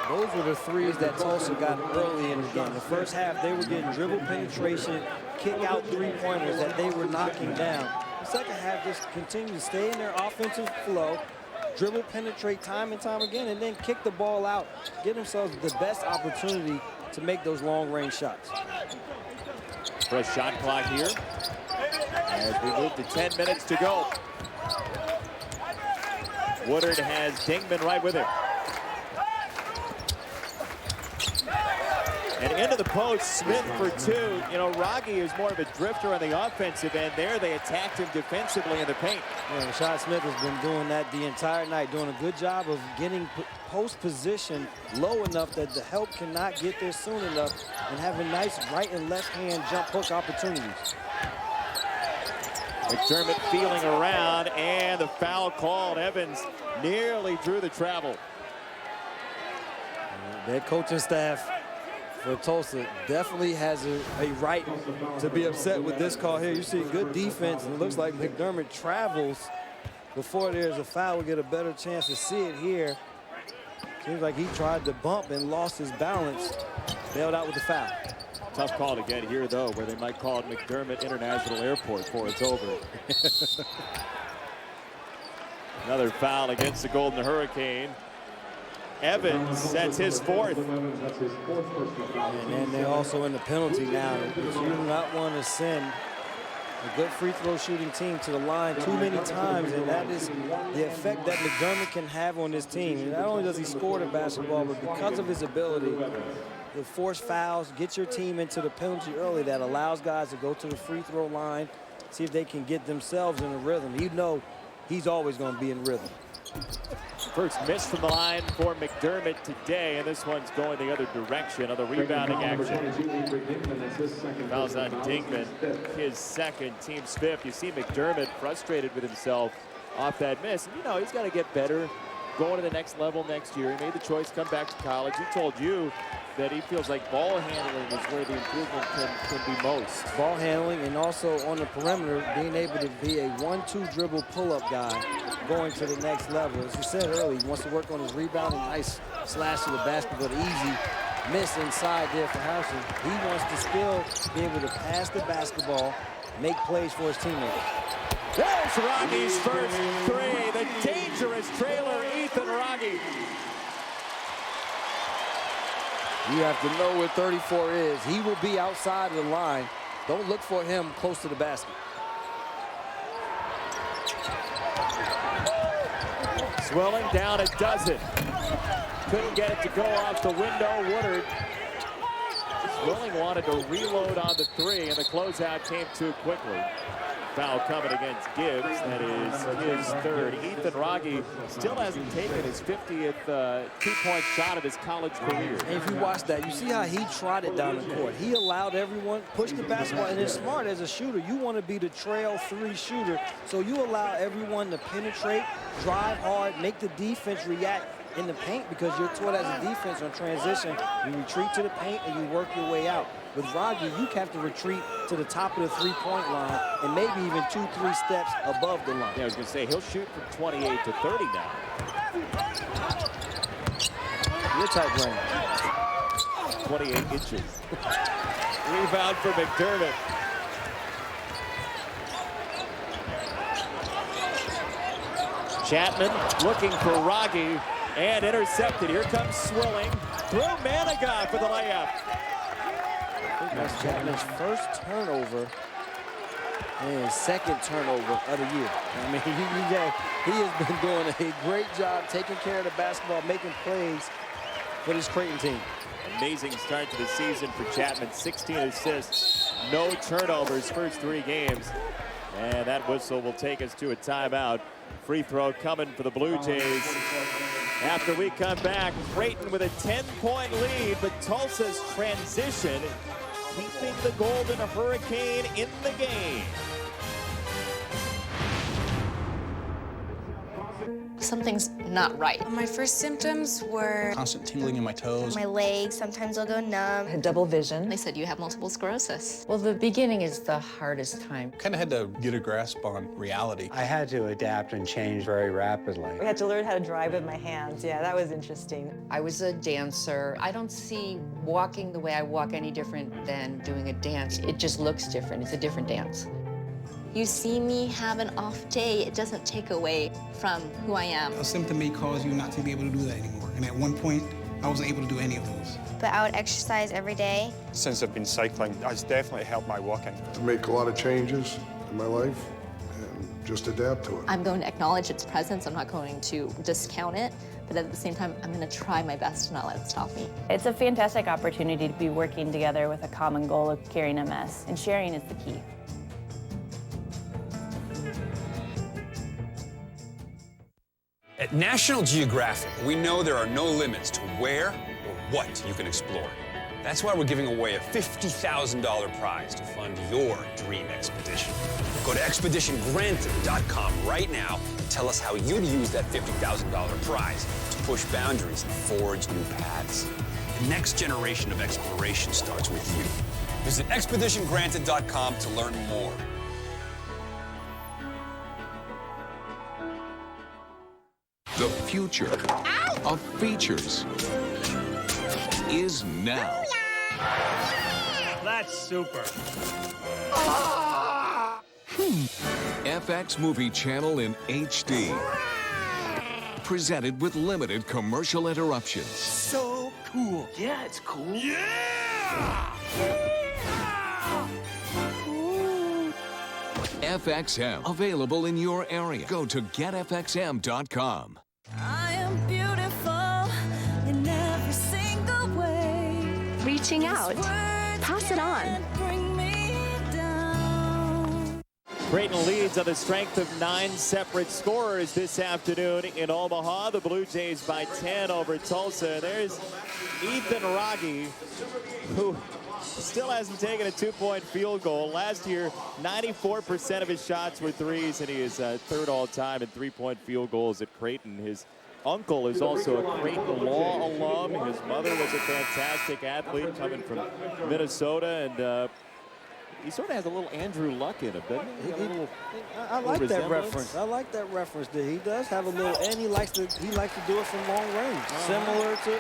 Those were the threes that Tulsa got early in the game. The first half, they were getting dribble penetration, kick out three-pointers that they were knocking down. The second half just continued to stay in their offensive flow, dribble penetrate time and time again, and then kick the ball out, get themselves the best opportunity to make those long-range shots. Fresh shot clock here as we move to 10 minutes to go. Woodard has Dingman right with him. And into the post, Smith for 2. You know, Rocky is more of a drifter on the offensive end there. They attacked him defensively in the paint. Yeah, Rashad Smith has been doing that the entire night, doing a good job of getting post position low enough that the help cannot get there soon enough and having nice right and left hand jump hook opportunities. McDermott feeling around, and the foul called. Evans nearly drew the travel. Their coaching staff for Tulsa definitely has a right to be upset with this call here. You see good defense, and it looks like McDermott travels before there's a foul. We'll get a better chance to see it here. Seems like he tried to bump and lost his balance. Bailed out with the foul. Tough call to get here, though, where they might call it McDermott International Airport before it's over. Another foul against the Golden Hurricane. Evans sets his fourth. And then they're also in the penalty now. You do not want to send a good free throw shooting team to the line too many times, and that is the effect that McDermott can have on this team. And not only does he score the basketball, but because of his ability to force fouls, get your team into the penalty early, that allows guys to go to the free throw line, see if they can get themselves in a rhythm. You know he's always going to be in rhythm. First miss from the line for McDermott today, and this one's going the other direction of the rebounding action. Fouls on Dingman, his second, team's fifth. You see McDermott frustrated with himself off that miss. And, you know, he's got to get better, going to the next level next year. He made the choice, come back to college. He told you that he feels like ball handling is where the improvement can be most. Ball handling, and also on the perimeter, being able to be a 1-2 dribble pull-up guy, going to the next level. As you said earlier, he wants to work on his rebounding. Nice slash to the basket, but easy miss inside there for Harrison. He wants to still be able to pass the basketball, make plays for his teammates. There's Rogge's first three. The dangerous trailer, Ethan Rogge. You have to know where 34 is. He will be outside of the line. Don't look for him close to the basket. Swilling down a dozen. Couldn't get it to go off the window. Woodard. Swilling wanted to reload on the three, and the closeout came too quickly. Foul coming against Gibbs. That is his third. Ethan Rogge still hasn't taken his 50th two-point shot of his college career. And if you watch that, you see how he trotted down the court. He allowed everyone push the basketball, and it's smart as a shooter. You want to be the trail three shooter, so you allow everyone to penetrate, drive hard, make the defense react in the paint, because you're taught as a defense on transition. You retreat to the paint and you work your way out. With Rogge, you have to retreat to the top of the three-point line and maybe even 2-3 steps above the line. Yeah, I was going to say, he'll shoot from 28 to 30 now. Your type range. 28 inches. Rebound for McDermott. Chapman looking for Rogge and intercepted. Here comes Swilling. Through Manigat for the layup. I think that's Chapman's first turnover and his second turnover of the year. I mean, he has been doing a great job taking care of the basketball, making plays for this Creighton team. Amazing start to the season for Chapman. 16 assists, no turnovers first three games. And that whistle will take us to a timeout. Free throw coming for the Blue Jays. After we come back, Creighton with a 10-point lead, but Tulsa's transition keeping the Golden Hurricane in the game. Something's not right. My first symptoms were constant tingling in my toes. My legs, sometimes I'll go numb. I had double vision. They said you have multiple sclerosis. Well, the beginning is the hardest time. Kind of had to get a grasp on reality. I had to adapt and change very rapidly. I had to learn how to drive with my hands. Yeah, that was interesting. I was a dancer. I don't see walking the way I walk any different than doing a dance. It just looks different. It's a different dance. You see me have an off day, it doesn't take away from who I am. A symptom may cause you not to be able to do that anymore. And at one point, I wasn't able to do any of those. But I would exercise every day. Since I've been cycling, it's definitely helped my walking. To make a lot of changes in my life and just adapt to it. I'm going to acknowledge its presence. I'm not going to discount it. But at the same time, I'm going to try my best to not let it stop me. It's a fantastic opportunity to be working together with a common goal of curing MS, and sharing is the key. At National Geographic, we know there are no limits to where or what you can explore. That's why we're giving away a $50,000 prize to fund your dream expedition. Go to expeditiongranted.com right now and tell us how you'd use that $50,000 prize to push boundaries and forge new paths. The next generation of exploration starts with you. Visit expeditiongranted.com to learn more. The future of features is now. That's super. FX Movie Channel in HD. Presented with limited commercial interruptions. So cool. Yeah, it's cool. Yeah! FXM, available in your area. Go to getfxm.com. I am beautiful in every single way. Reaching out. Pass it on. Bring me down. Creighton leads on the strength of 9 separate scorers this afternoon in Omaha. The Blue Jays by 10 over Tulsa. There's Ethan Raggi, who still hasn't taken a 2-point field goal. Last year, 94% of his shots were threes, and he is third all-time in 3-point field goals at Creighton. His uncle is also a Creighton Law alum. His mother was a fantastic athlete coming from Minnesota, and he sort of has a little Andrew Luck in him, doesn't he? I like that reference. I like that reference that he does have a little, and he likes to do it from long range, similar to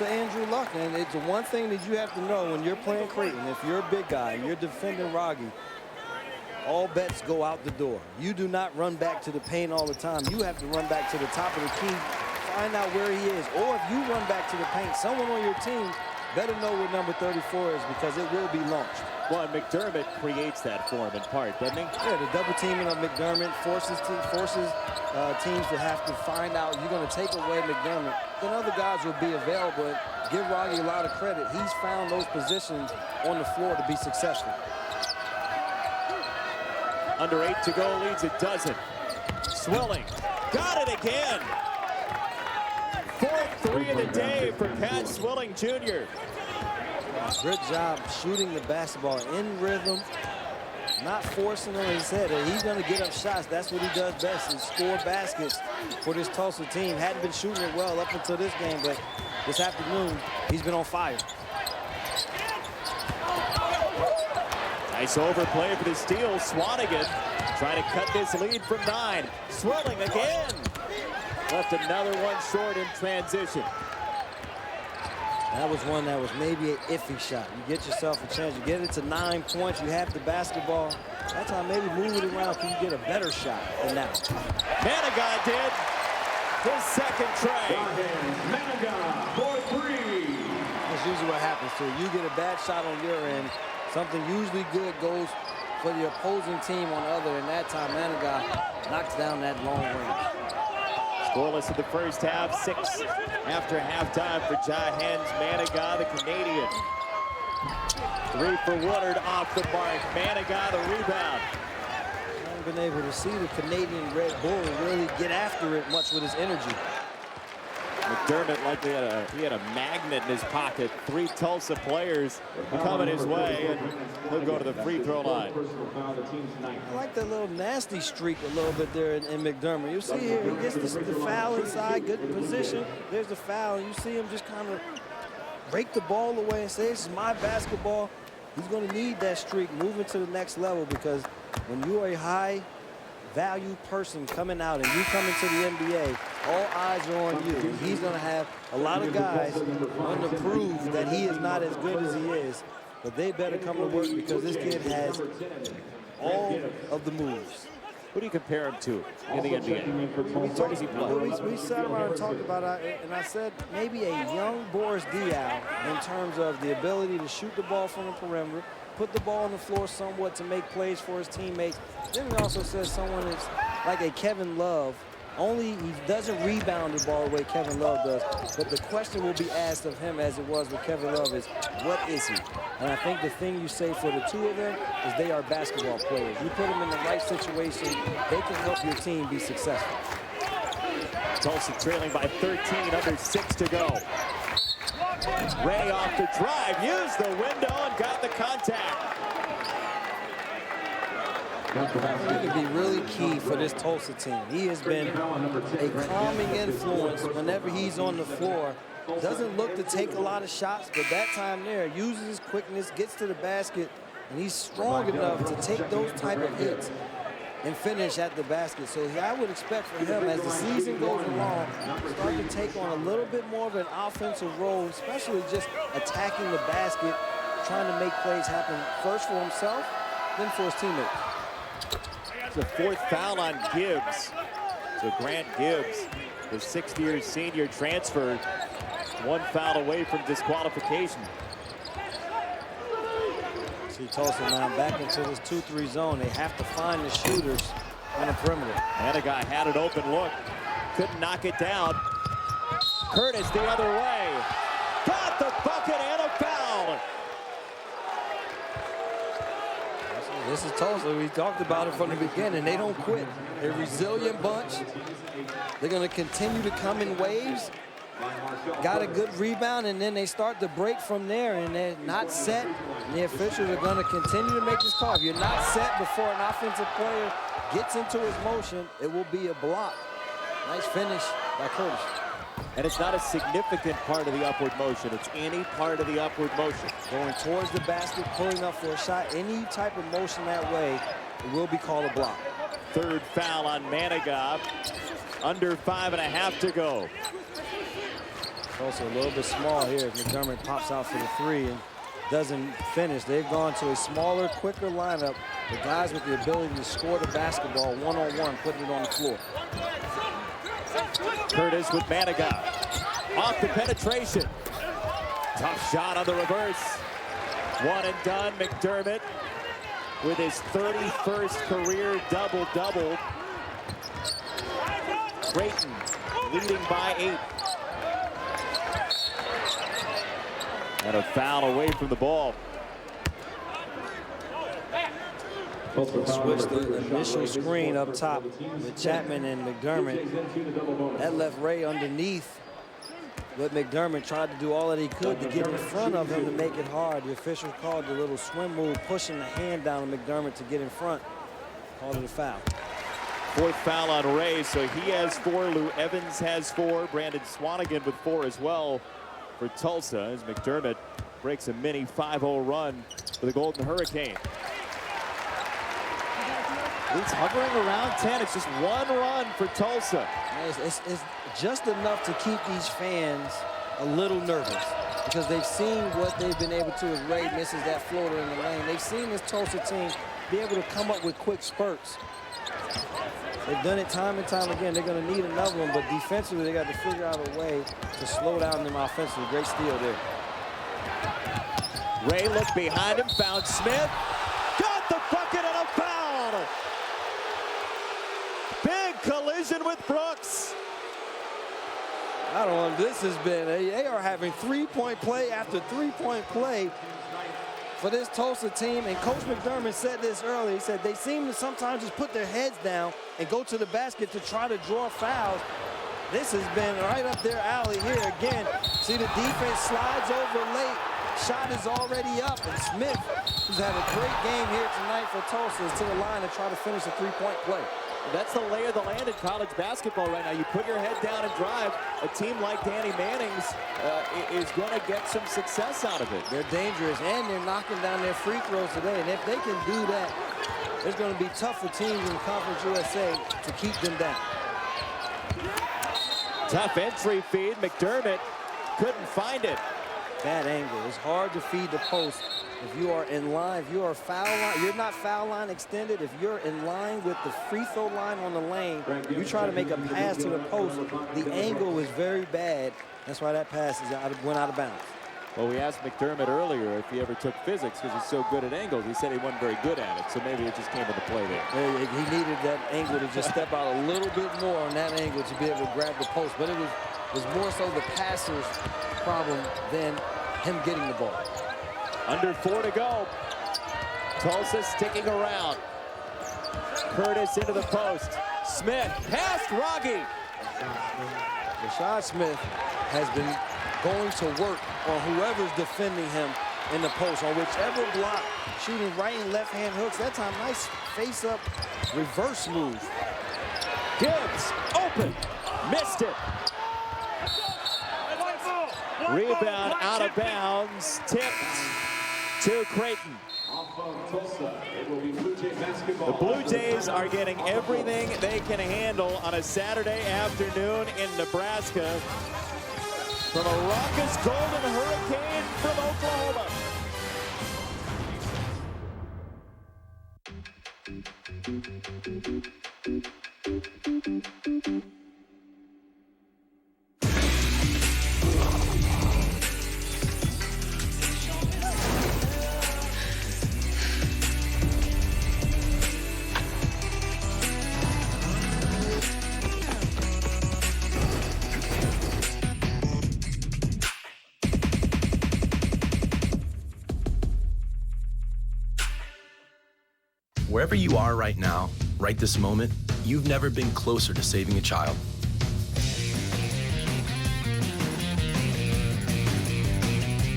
Andrew Luck. And it's the one thing that you have to know when you're playing Creighton. If you're a big guy, you're defending Raggi, all bets go out the door. You do not run back to the paint all the time. You have to run back to the top of the key, find out where he is. Or if you run back to the paint, someone on your team better know where number 34 is, because it will be launched. Well, and McDermott creates that for him in part, doesn't he? Yeah, the double teaming of McDermott forces teams to have to find out you're going to take away McDermott. Then other guys will be available. And give Raggi a lot of credit. He's found those positions on the floor to be successful. Under 8 to go, leads a dozen. Swilling, got it again. 4th 3 of the day for Pat Swilling Jr. Good job shooting the basketball in rhythm, not forcing on his head. He's going to get up shots. That's what he does best, is score baskets for this Tulsa team. Hadn't been shooting it well up until this game, but this afternoon, he's been on fire. Nice overplay for the steal. Swanigan trying to cut this lead from 9. Swilling again. Left another one short in transition. That was one that was maybe an iffy shot. You get yourself a chance. You get it to 9 points. You have the basketball. That time, maybe move it around so you get a better shot than that. Manigat did his second try. Manigat for 3. That's usually what happens to you. You get a bad shot on your end. Something usually good goes for the opposing team on the other. And that time, Manigat knocks down that long range. Scoreless in the first half, 6 after halftime for Jahens Manigat, the Canadian. 3 for Woodard, off the mark. Manigat, the rebound. I haven't been able to see the Canadian Red Bull really get after it much with his energy. McDermott likely had a magnet in his pocket. 3 Tulsa players coming his way, and he'll go to the free throw line. I like that little nasty streak a little bit there in McDermott. You see here, he gets the foul inside, good position. There's the foul. You see him just kind of break the ball away and say, this is my basketball. He's going to need that streak moving to the next level, because when you are a high value person coming out and you come into the NBA, all eyes are on you. He's going to have a lot of guys wanting to prove that he is not as good as he is, but they better come to work, because this kid has all of the moves. Who do you compare him to in the NBA? We sat around and talked about it, and I said maybe a young Boris Diaw in terms of the ability to shoot the ball from the perimeter, put the ball on the floor somewhat to make plays for his teammates. Then he also says someone that's like a Kevin Love, only he doesn't rebound the ball the way Kevin Love does. But the question will be asked of him, as it was with Kevin Love, is what is he? And I think the thing you say for the two of them is they are basketball players. You put them in the right situation, they can help your team be successful. Tulsa trailing by 13, under 6 to go. Ray off the drive, used the window and got the contact. He can be really key for this Tulsa team. He has been a calming influence whenever he's on the floor. Doesn't look to take a lot of shots, but that time there, uses his quickness, gets to the basket, and he's strong enough to take those type of hits and finish at the basket. So I would expect for him, as the season goes along, start to take on a little bit more of an offensive role, especially just attacking the basket, trying to make plays happen first for himself, then for his teammates. It's the fourth foul on Gibbs. So Grant Gibbs, the sixth-year senior transfer, one foul away from disqualification. See Tulsa now back into this 2-3 zone. They have to find the shooters on the perimeter. And a guy had an open look, couldn't knock it down. Curtis the other way, got the bucket and a foul. This is Tulsa. We talked about it from the beginning. They don't quit. They're a resilient bunch. They're going to continue to come in waves. Got a good rebound, and then they start to break from there, and they're not set. And the officials are going to continue to make this call. If you're not set before an offensive player gets into his motion, it will be a block. Nice finish by Curtis. And it's not a significant part of the upward motion. It's any part of the upward motion. Going towards the basket, pulling up for a shot, any type of motion that way, it will be called a block. Third foul on Manigault. Under 5.5 to go. Also a little bit small here. McDermott pops out for the three and doesn't finish. They've gone to a smaller, quicker lineup. The guys with the ability to score the basketball one-on-one, putting it on the floor. Curtis with Manigault. Off the penetration. Tough shot on the reverse. One and done. McDermott with his 31st career double-double. Creighton leading by 8. And a foul away from the ball. Switch the initial screen up top with Chapman and McDermott. That left Ray underneath, but McDermott tried to do all that he could to get in front of him to make it hard. The official called the little swim move, pushing the hand down on McDermott to get in front. Called it a foul. Fourth foul on Ray, so he has 4. Lou Evans has 4. Brandon Swanigan with 4 as well for Tulsa, as McDermott breaks a mini 5-0 run for the Golden Hurricane. He's hovering around 10. It's just one run for Tulsa. It's just enough to keep these fans a little nervous, because they've seen what they've been able to as Ray misses that floater in the lane. They've seen this Tulsa team be able to come up with quick spurts. They've done it time and time again. They're going to need another one, but defensively, they got to figure out a way to slow down them offensively. Great steal there. Ray looked behind him, found Smith. Got the bucket and a foul! Big collision with Brooks. I don't know, this has been, they are having three-point play after three-point play for this Tulsa team, and Coach McDermott said this earlier. He said they seem to sometimes just put their heads down and go to the basket to try to draw fouls. This has been right up their alley here again. See, the defense slides over late. Shot is already up, and Smith, who's had a great game here tonight for Tulsa, is to the line to try to finish a three-point play. That's the lay of the land in college basketball right now. You put your head down and drive. A team like Danny Manning's is going to get some success out of it. They're dangerous, and they're knocking down their free throws today. And if they can do that, it's going to be tough for teams in Conference USA to keep them down. Tough entry feed. McDermott couldn't find it. Bad angle. It's hard to feed the post. If you are in line, if you are foul line, you're not foul line extended. If you're in line with the free throw line on the lane, you try to make a pass to the post. The angle is very bad. That's why that pass went out of bounds. Well, we asked McDermott earlier if he ever took physics because he's so good at angles. He said he wasn't very good at it, so maybe it just came into play there. He needed that angle to just step out a little bit more on that angle to be able to grab the post. But it was more so the passer's problem than him getting the ball. Under 4 to go. Tulsa sticking around. Curtis into the post. Smith past Rogge. Rashad Smith has been going to work on whoever's defending him in the post, on whichever block, shooting right and left hand hooks. That time, nice face-up reverse move. Gibbs open, missed it. Rebound out of bounds, tipped to Creighton. The Blue Jays are getting everything they can handle on a Saturday afternoon in Nebraska from a raucous Golden Hurricane from Oklahoma. Wherever you are right now, right this moment, you've never been closer to saving a child.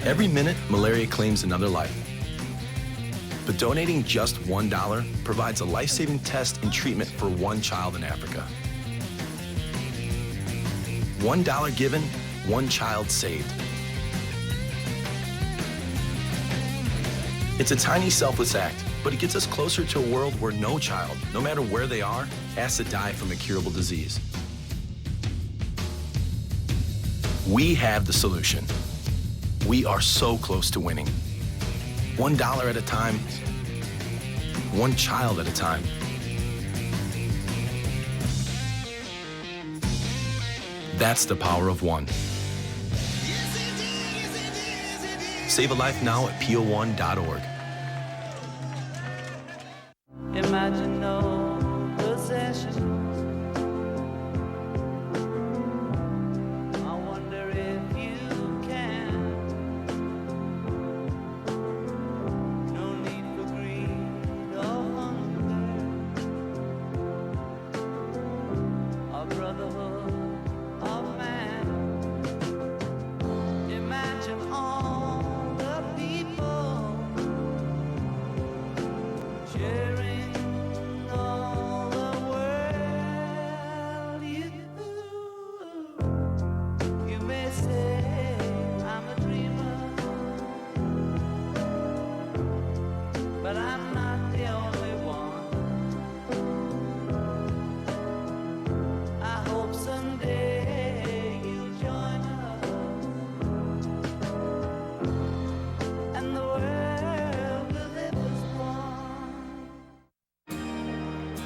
Every minute, malaria claims another life. But donating just $1 provides a life-saving test and treatment for one child in Africa. $1 given, one child saved. It's a tiny, selfless act, but it gets us closer to a world where no child, no matter where they are, has to die from a curable disease. We have the solution. We are so close to winning. $1 at a time, one child at a time. That's the power of one. Save a life now at PO1.org. Imagine no possessions. I wonder if you can. No need for greed or hunger. A brotherhood of man. Imagine all the people sharing.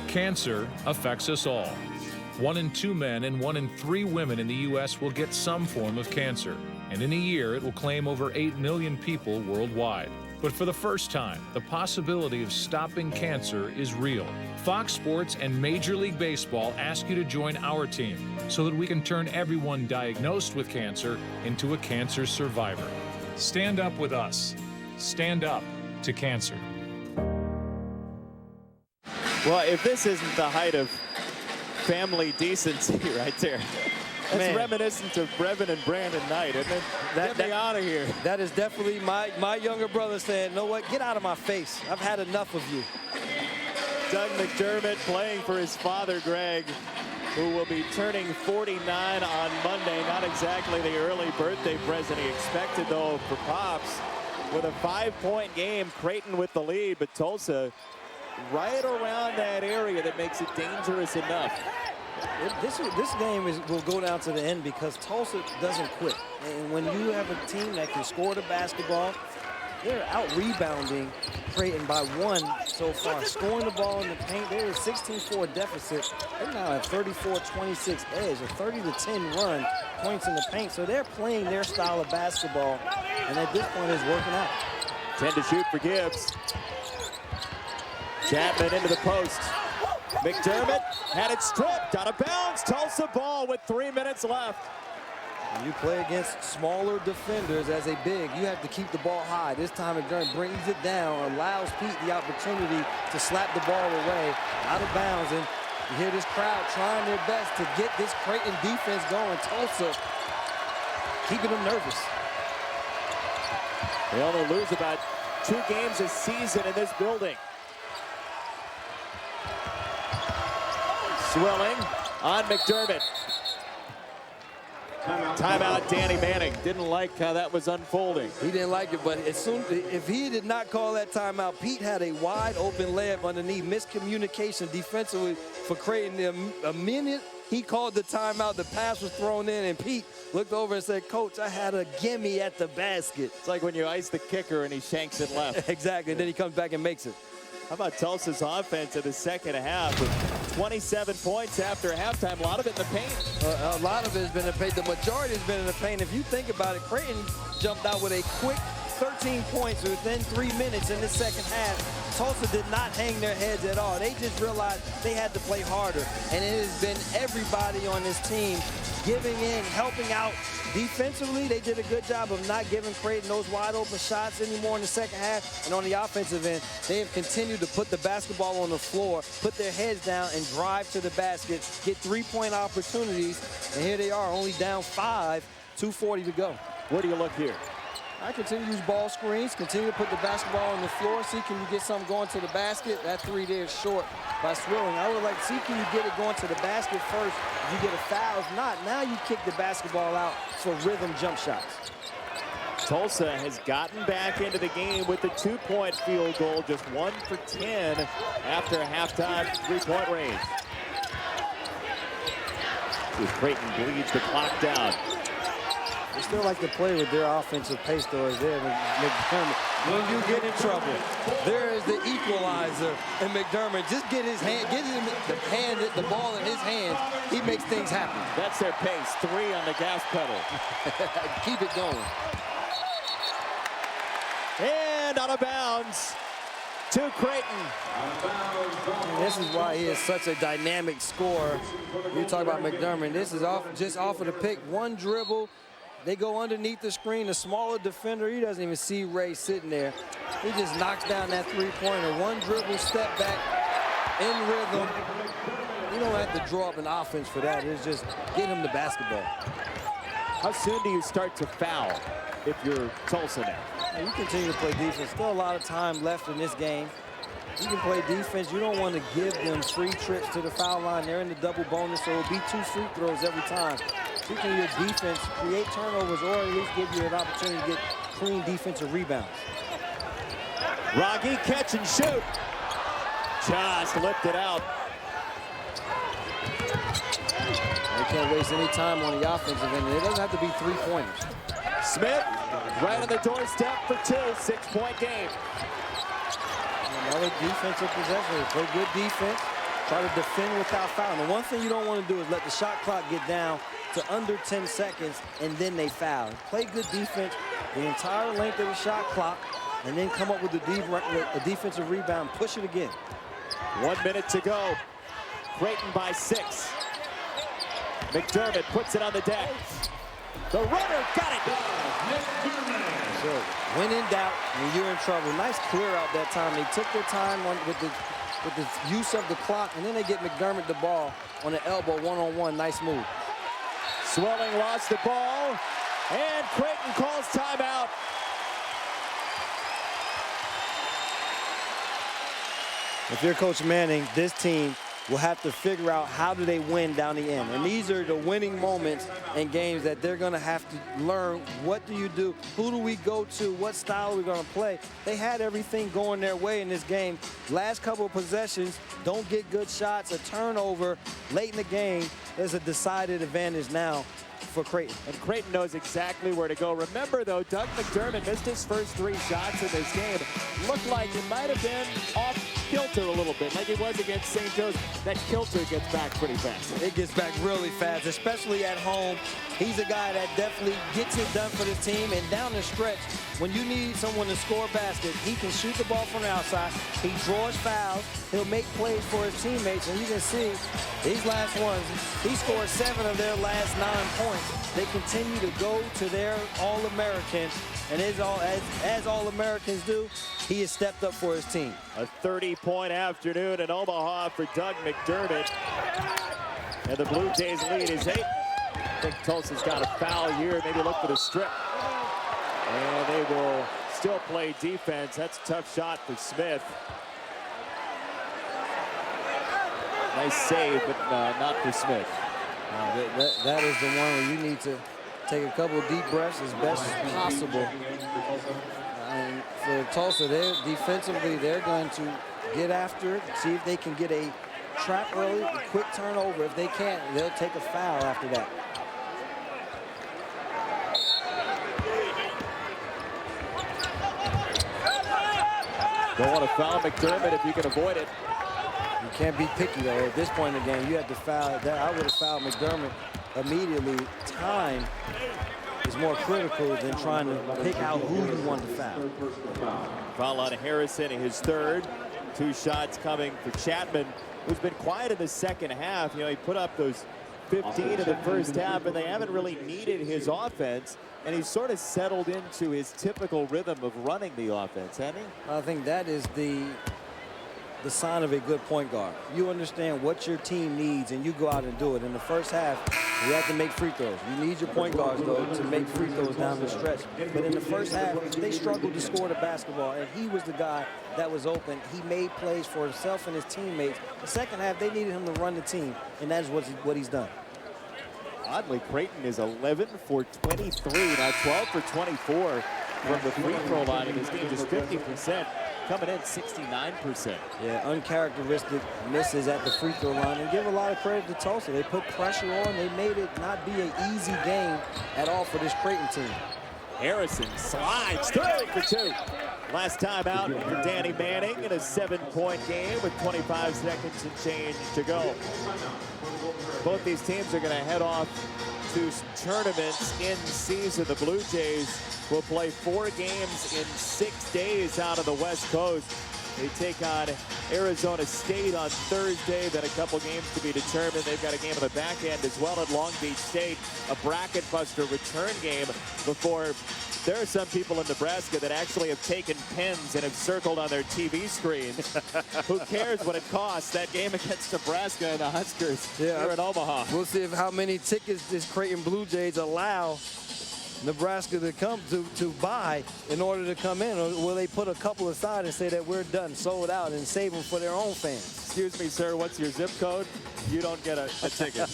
Cancer affects us all. 1 in 2 men and 1 in 3 women in the U.S. will get some form of cancer. And in a year, it will claim over 8 million people worldwide. But for the first time, the possibility of stopping cancer is real. Fox Sports and Major League Baseball ask you to join our team so that we can turn everyone diagnosed with cancer into a cancer survivor. Stand up with us. Stand up to cancer. Well, if this isn't the height of family decency right there, that's reminiscent of Brevin and Brandon Knight, isn't it? Get me out of here. That is definitely my younger brother saying, you know what, get out of my face. I've had enough of you. Doug McDermott playing for his father, Greg, who will be turning 49 on Monday. Not exactly the early birthday present he expected, though, for Pops. With a 5-point game, Creighton with the lead, but Tulsa right around that area that makes it dangerous enough. This game will go down to the end because Tulsa doesn't quit. And when you have a team that can score the basketball, they're out-rebounding Creighton by 1 so far. Scoring the ball in the paint, they're a 16-4 deficit. They're now at 34-26 edge, a 30-10 run, points in the paint. So they're playing their style of basketball, and at this point it's working out. 10 to shoot for Gibbs. Chapman into the post. McDermott had it stripped out of bounds. Tulsa ball with 3 minutes left. When you play against smaller defenders as a big, you have to keep the ball high. This time McDermott brings it down, allows Pete the opportunity to slap the ball away out of bounds. And you hear this crowd trying their best to get this Creighton defense going. Tulsa keeping them nervous. They only lose about 2 games a season in this building. Swilling on McDermott. Timeout, Danny Manning. Didn't like how that was unfolding. He didn't like it, but if he did not call that timeout, Pete had a wide open layup underneath. Miscommunication defensively for Creighton. A minute he called the timeout, the pass was thrown in, and Pete looked over and said, "Coach, I had a gimme at the basket." It's like when you ice the kicker and he shanks it left. Exactly, and then he comes back and makes it. How about Tulsa's offense in the second half with 27 points after halftime? A lot of it in the paint. A lot of it has been in the paint. The majority has been in the paint. If you think about it, Creighton jumped out with a quick 13 points within 3 minutes in the second half. Tulsa did not hang their heads at all. They just realized they had to play harder. And it has been everybody on this team giving in, helping out. Defensively, they did a good job of not giving Creighton those wide open shots anymore in the second half. And on the offensive end, they have continued to put the basketball on the floor, put their heads down, and drive to the basket, get three-point opportunities. And here they are, only down 5, 2:40 to go. Where do you look here? I continue to use ball screens, continue to put the basketball on the floor, see can you get something going to the basket. That three there is short by Swilling. I would like to see can you get it going to the basket first. If you get a foul, if not, now you kick the basketball out for rhythm jump shots. Tulsa has gotten back into the game with the 2-point field goal, just 1 for 10 after halftime 3-point range. As Creighton bleeds the clock down. They still like to play with their offensive pace though is there. McDermott, when you get in trouble, there is the equalizer, and McDermott just get his hand, the ball in his hands. He makes things happen. That's their pace. 3 on the gas pedal. Keep it going. And out of bounds to Creighton. And this is why he is such a dynamic scorer. You talk about McDermott. This is just off of the pick. One dribble. They go underneath the screen. The smaller defender, he doesn't even see Ray sitting there. He just knocks down that three-pointer. One dribble, step back, in rhythm. You don't have to draw up an offense for that. It's just get him the basketball. How soon do you start to foul if you're Tulsa now? You continue to play defense. Still a lot of time left in this game. You can play defense. You don't want to give them free trips to the foul line. They're in the double bonus, so it'll be 2 free throws every time. You can your defense create turnovers or at least give you an opportunity to get clean defensive rebounds. Raggi, catch and shoot. Just lifted out. They can't waste any time on the offensive end. It doesn't have to be 3-pointers. Smith, right on the doorstep for 2. 6-point game. Another defensive possession. They play good defense. Try to defend without fouling. The one thing you don't want to do is let the shot clock get down to under 10 seconds and then they foul. Play good defense the entire length of the shot clock and then come up with a defensive rebound. Push it again. 1 minute to go. Creighton by 6. McDermott puts it on the deck. The runner got it. So when in doubt, when you're in trouble, nice clear out that time. They took their time with the use of the clock, and then they get McDermott the ball on the elbow, one-on-one. Nice move. Swilling lost the ball, and Creighton calls timeout. If you're Coach Manning, this team will have to figure out how do they win down the end. And these are the winning moments in games that they're going to have to learn. What do you do? Who do we go to? What style are we going to play? They had everything going their way in this game. Last couple of possessions, don't get good shots, a turnover late in the game. There's a decided advantage now for Creighton. And Creighton knows exactly where to go. Remember, though, Doug McDermott missed his first 3 shots in this game. Looked like it might have been off kilter a little bit, like it was against St. Joe's. That kilter gets back pretty fast. It gets back really fast, especially at home. He's a guy that definitely gets it done for the team. And down the stretch, when you need someone to score a basket, he can shoot the ball from the outside. He draws fouls. He'll make plays for his teammates. And you can see these last ones, he scored 7 of their last 9 points. They continue to go to their All-American. And as All-Americans do, he has stepped up for his team. A 30-point afternoon in Omaha for Doug McDermott. And the Blue Jays lead is 8. I think Tulsa's got a foul here. Maybe look for the strip. And they will still play defense. That's a tough shot for Smith. Nice save, but not for Smith. That is the one where you need to take a couple of deep breaths as best as possible. And for Tulsa, defensively, they're going to get after it, see if they can get a trap early, a quick turnover. If they can't, they'll take a foul after that. Don't want to foul McDermott if you can avoid it. You can't be picky, though. At this point in the game, you have to foul. I would have fouled McDermott immediately. Time is more critical than trying to pick out who you want to foul. Foul on Harrison, his third. 2 shots coming for Chapman, who's been quiet in the second half. You know, he put up those 15 in the first half, and they haven't really needed his offense. And he's sort of settled into his typical rhythm of running the offense, hasn't he? I think that is the sign of a good point guard. You understand what your team needs, and you go out and do it. In the first half, you have to make free throws. You need your point guards, though, to make free throws down the stretch. But in the first half, they struggled to score the basketball, and he was the guy that was open. He made plays for himself and his teammates. The second half, they needed him to run the team, and that's what he's done. Oddly, Creighton is 11 for 23, now 12 for 24 from the free throw line in this game, just 50%, coming in 69%. Yeah, uncharacteristic misses at the free throw line, and give a lot of credit to Tulsa. They put pressure on. They made it not be an easy game at all for this Creighton team. Harrison slides 3 for 2. Last time out for Danny Manning in a 7-point game with 25 seconds and change to go. Both these teams are going to head off to tournaments in season. The Blue Jays will play 4 games in 6 days out of the West Coast. They take on Arizona State on Thursday, then a couple games to be determined. They've got a game on the back end as well at Long Beach State, a bracket buster return game before. There are some people in Nebraska that actually have taken pens and have circled on their TV screens. Who cares what it costs? That game against Nebraska and the Huskers here in Omaha. We'll see how many tickets this Creighton Blue Jays allow Nebraska to come to buy in order to come in, or will they put a couple aside and say that we're done, sold out, and save them for their own fans? Excuse me, sir, what's your zip code? You don't get a ticket.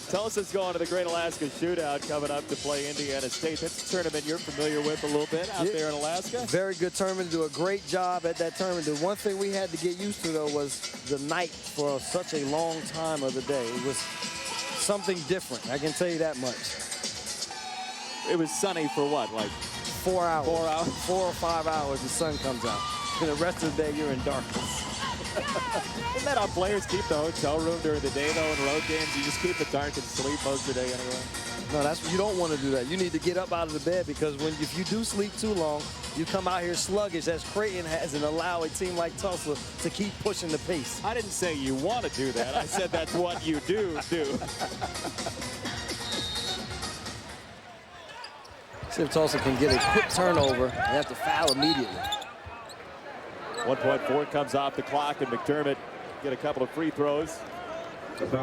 Tulsa's going to the Great Alaska Shootout coming up to play Indiana State. That's a tournament you're familiar with a little bit out there in Alaska. Very good tournament. Do a great job at that tournament. The one thing we had to get used to, though, was the night for such a long time of the day. It was something different. I can tell you that much. It was sunny for what, like 4 hours? 4 hours? 4 or 5 hours, the sun comes out. And the rest of the day, you're in darkness. Isn't that how players keep the hotel room during the day, though, in road games? You just keep it dark and sleep most of the day anyway. No, that's you don't want to do that. You need to get up out of the bed, because if you do sleep too long, you come out here sluggish, as Creighton has, and allow a team like Tulsa to keep pushing the pace. I didn't say you want to do that. I said that's what you do. See if Tulsa can get a quick turnover and have to foul immediately. 1.4 comes off the clock, and McDermott get a couple of free throws. Fourth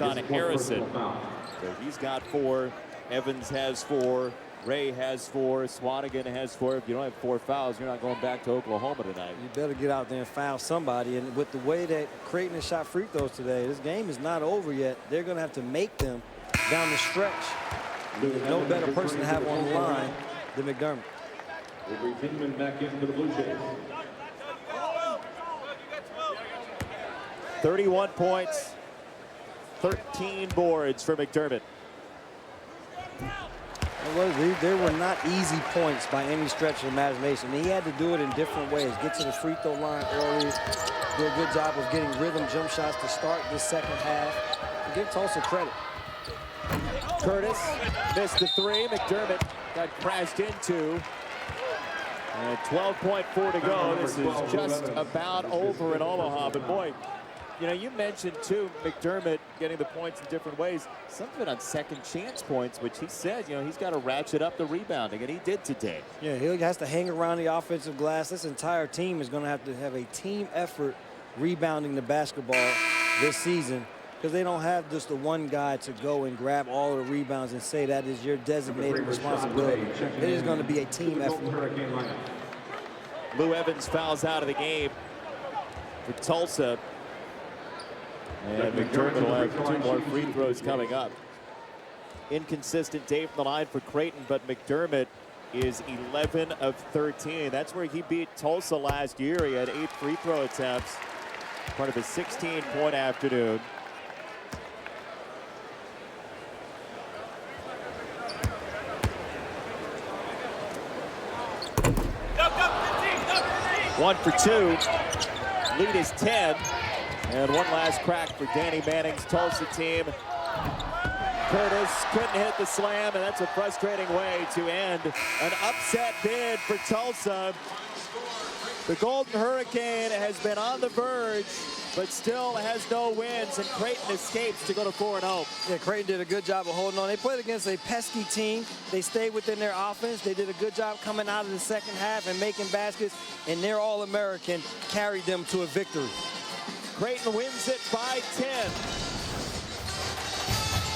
on Harrison. So he's got 4. Evans has 4. Ray has 4. Swanigan has 4. If you don't have 4 fouls, you're not going back to Oklahoma tonight. You better get out there and foul somebody. And with the way that Creighton has shot free throws today, this game is not over yet. They're going to have to make them down the stretch. There's no better person to have on the line than McDermott. Back into the Blue Jays. 31 points, 13 boards for McDermott. There were not easy points by any stretch of imagination. He had to do it in different ways. Get to the free throw line early. Do a good job of getting rhythm jump shots to start the second half. Give Tulsa credit. Curtis missed the 3. McDermott got crashed into. 12.4 to go. This is just about over in Omaha. But boy, you know, you mentioned too McDermott getting the points in different ways. Some of it on second chance points, which he said, you know, he's got to ratchet up the rebounding, and he did today. Yeah, he has to hang around the offensive glass. This entire team is going to have a team effort rebounding the basketball this season, because they don't have just the one guy to go and grab all of the rebounds and say that is your designated responsibility. It is going to be a team effort. Lou Evans fouls out of the game for Tulsa. And McDermott will have 2 more free throws coming up. inconsistent day from the line for Creighton, but McDermott is 11 of 13. That's where he beat Tulsa last year. He had 8 free throw attempts, part of a 16-point afternoon. One for 2. Lead is 10. And one last crack for Danny Manning's Tulsa team. Curtis couldn't hit the slam, and that's a frustrating way to end an upset bid for Tulsa. The Golden Hurricane has been on the verge, but still has no wins, and Creighton escapes to go to 4-0. Yeah, Creighton did a good job of holding on. They played against a pesky team. They stayed within their offense. They did a good job coming out of the second half and making baskets, and their All-American carried them to a victory. Creighton wins it by 10.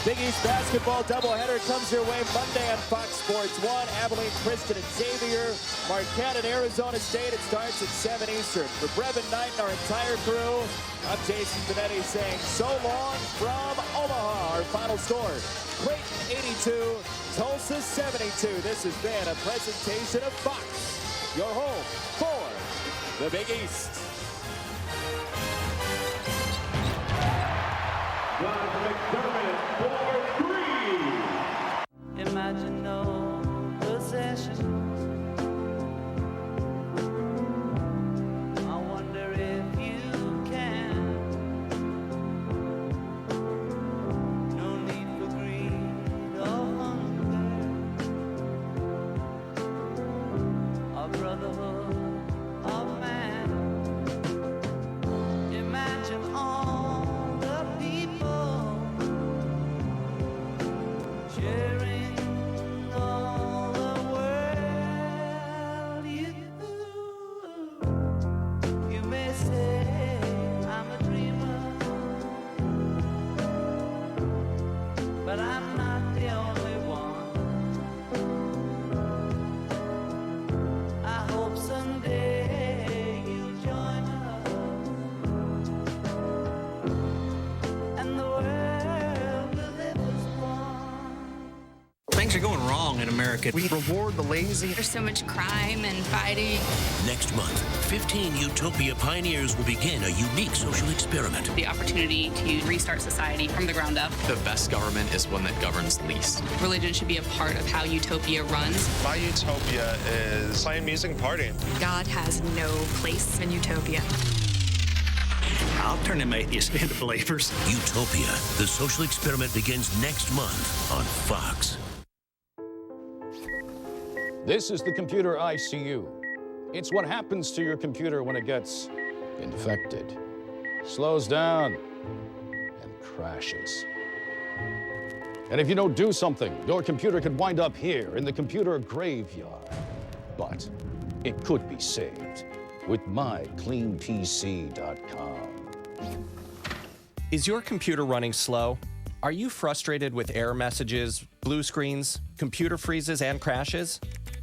Big East basketball doubleheader comes your way Monday on Fox Sports 1. Abilene, Princeton, and Xavier. Marquette and Arizona State. It starts at 7 Eastern. For Brevin Knight and our entire crew, I'm Jason Benetti saying so long from Omaha. Our final score, Creighton 82, Tulsa 72. This has been a presentation of Fox, your home for the Big East. McDermott for 3. Imagine no possessions. I wonder if you can. No need for greed or hunger. A brotherhood of man. Imagine all the people sharing all the world. You may say I'm a dreamer, but I'm not the only one. I hope someday you'll join us, and the world will live as one. Things are going wrong in America. We reward the lazy. There's so much crime and fighting. Next month, 15 Utopia pioneers will begin a unique social experiment. The opportunity to restart society from the ground up. The best government is one that governs least. Religion should be a part of how Utopia runs. My utopia is playing music and partying. God has no place in Utopia. I'll turn them atheists into believers. Utopia, the social experiment, begins next month on Fox. This is the computer ICU. It's what happens to your computer when it gets infected, slows down, and crashes. And if you don't do something, your computer could wind up here in the computer graveyard. But it could be saved with mycleanpc.com. Is your computer running slow? Are you frustrated with error messages, blue screens, computer freezes, and crashes?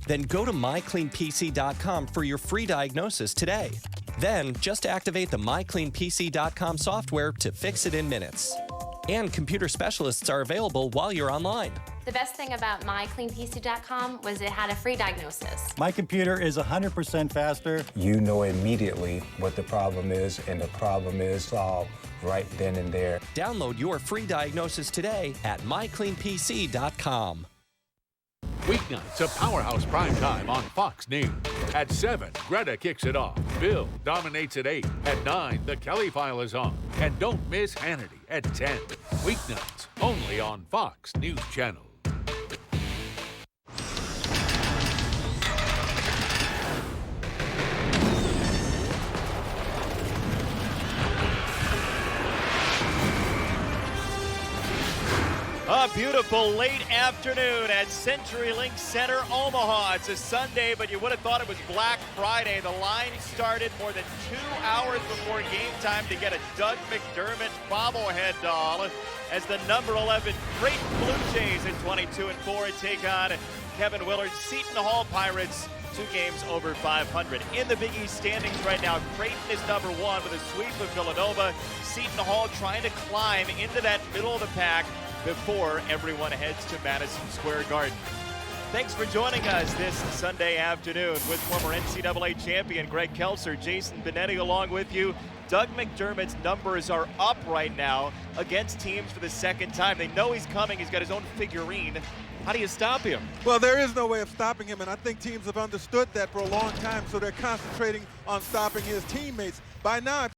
Then go to mycleanpc.com for your free diagnosis today. Then just activate the mycleanpc.com software to fix it in minutes. And computer specialists are available while you're online. The best thing about mycleanpc.com was it had a free diagnosis. My computer is 100% faster. You know immediately what the problem is, and the problem is solved right then and there. Download your free diagnosis today at mycleanpc.com. Weeknights, a powerhouse prime time on Fox News. At 7, Greta kicks it off. Bill dominates at 8. At 9, The Kelly File is on. And don't miss Hannity at 10. Weeknights, only on Fox News Channel. A beautiful late afternoon at CenturyLink Center, Omaha. It's a Sunday, but you would have thought it was Black Friday. The line started more than 2 hours before game time to get a Doug McDermott bobblehead doll as the number 11 Creighton Blue Jays at 22-4 take on Kevin Willard's Seton Hall Pirates, 2 games over 500. In the Big East standings right now, Creighton is number 1 with a sweep of Villanova. Seton Hall trying to climb into that middle of the pack. before everyone heads to Madison Square Garden. Thanks for joining us this Sunday afternoon with former NCAA champion Greg Kelser, Jason Benetti along with you. Doug McDermott's numbers are up right now against teams for the second time. They know he's coming. He's got his own figurine. How do you stop him? Well, there is no way of stopping him, and I think teams have understood that for a long time, so they're concentrating on stopping his teammates. By now,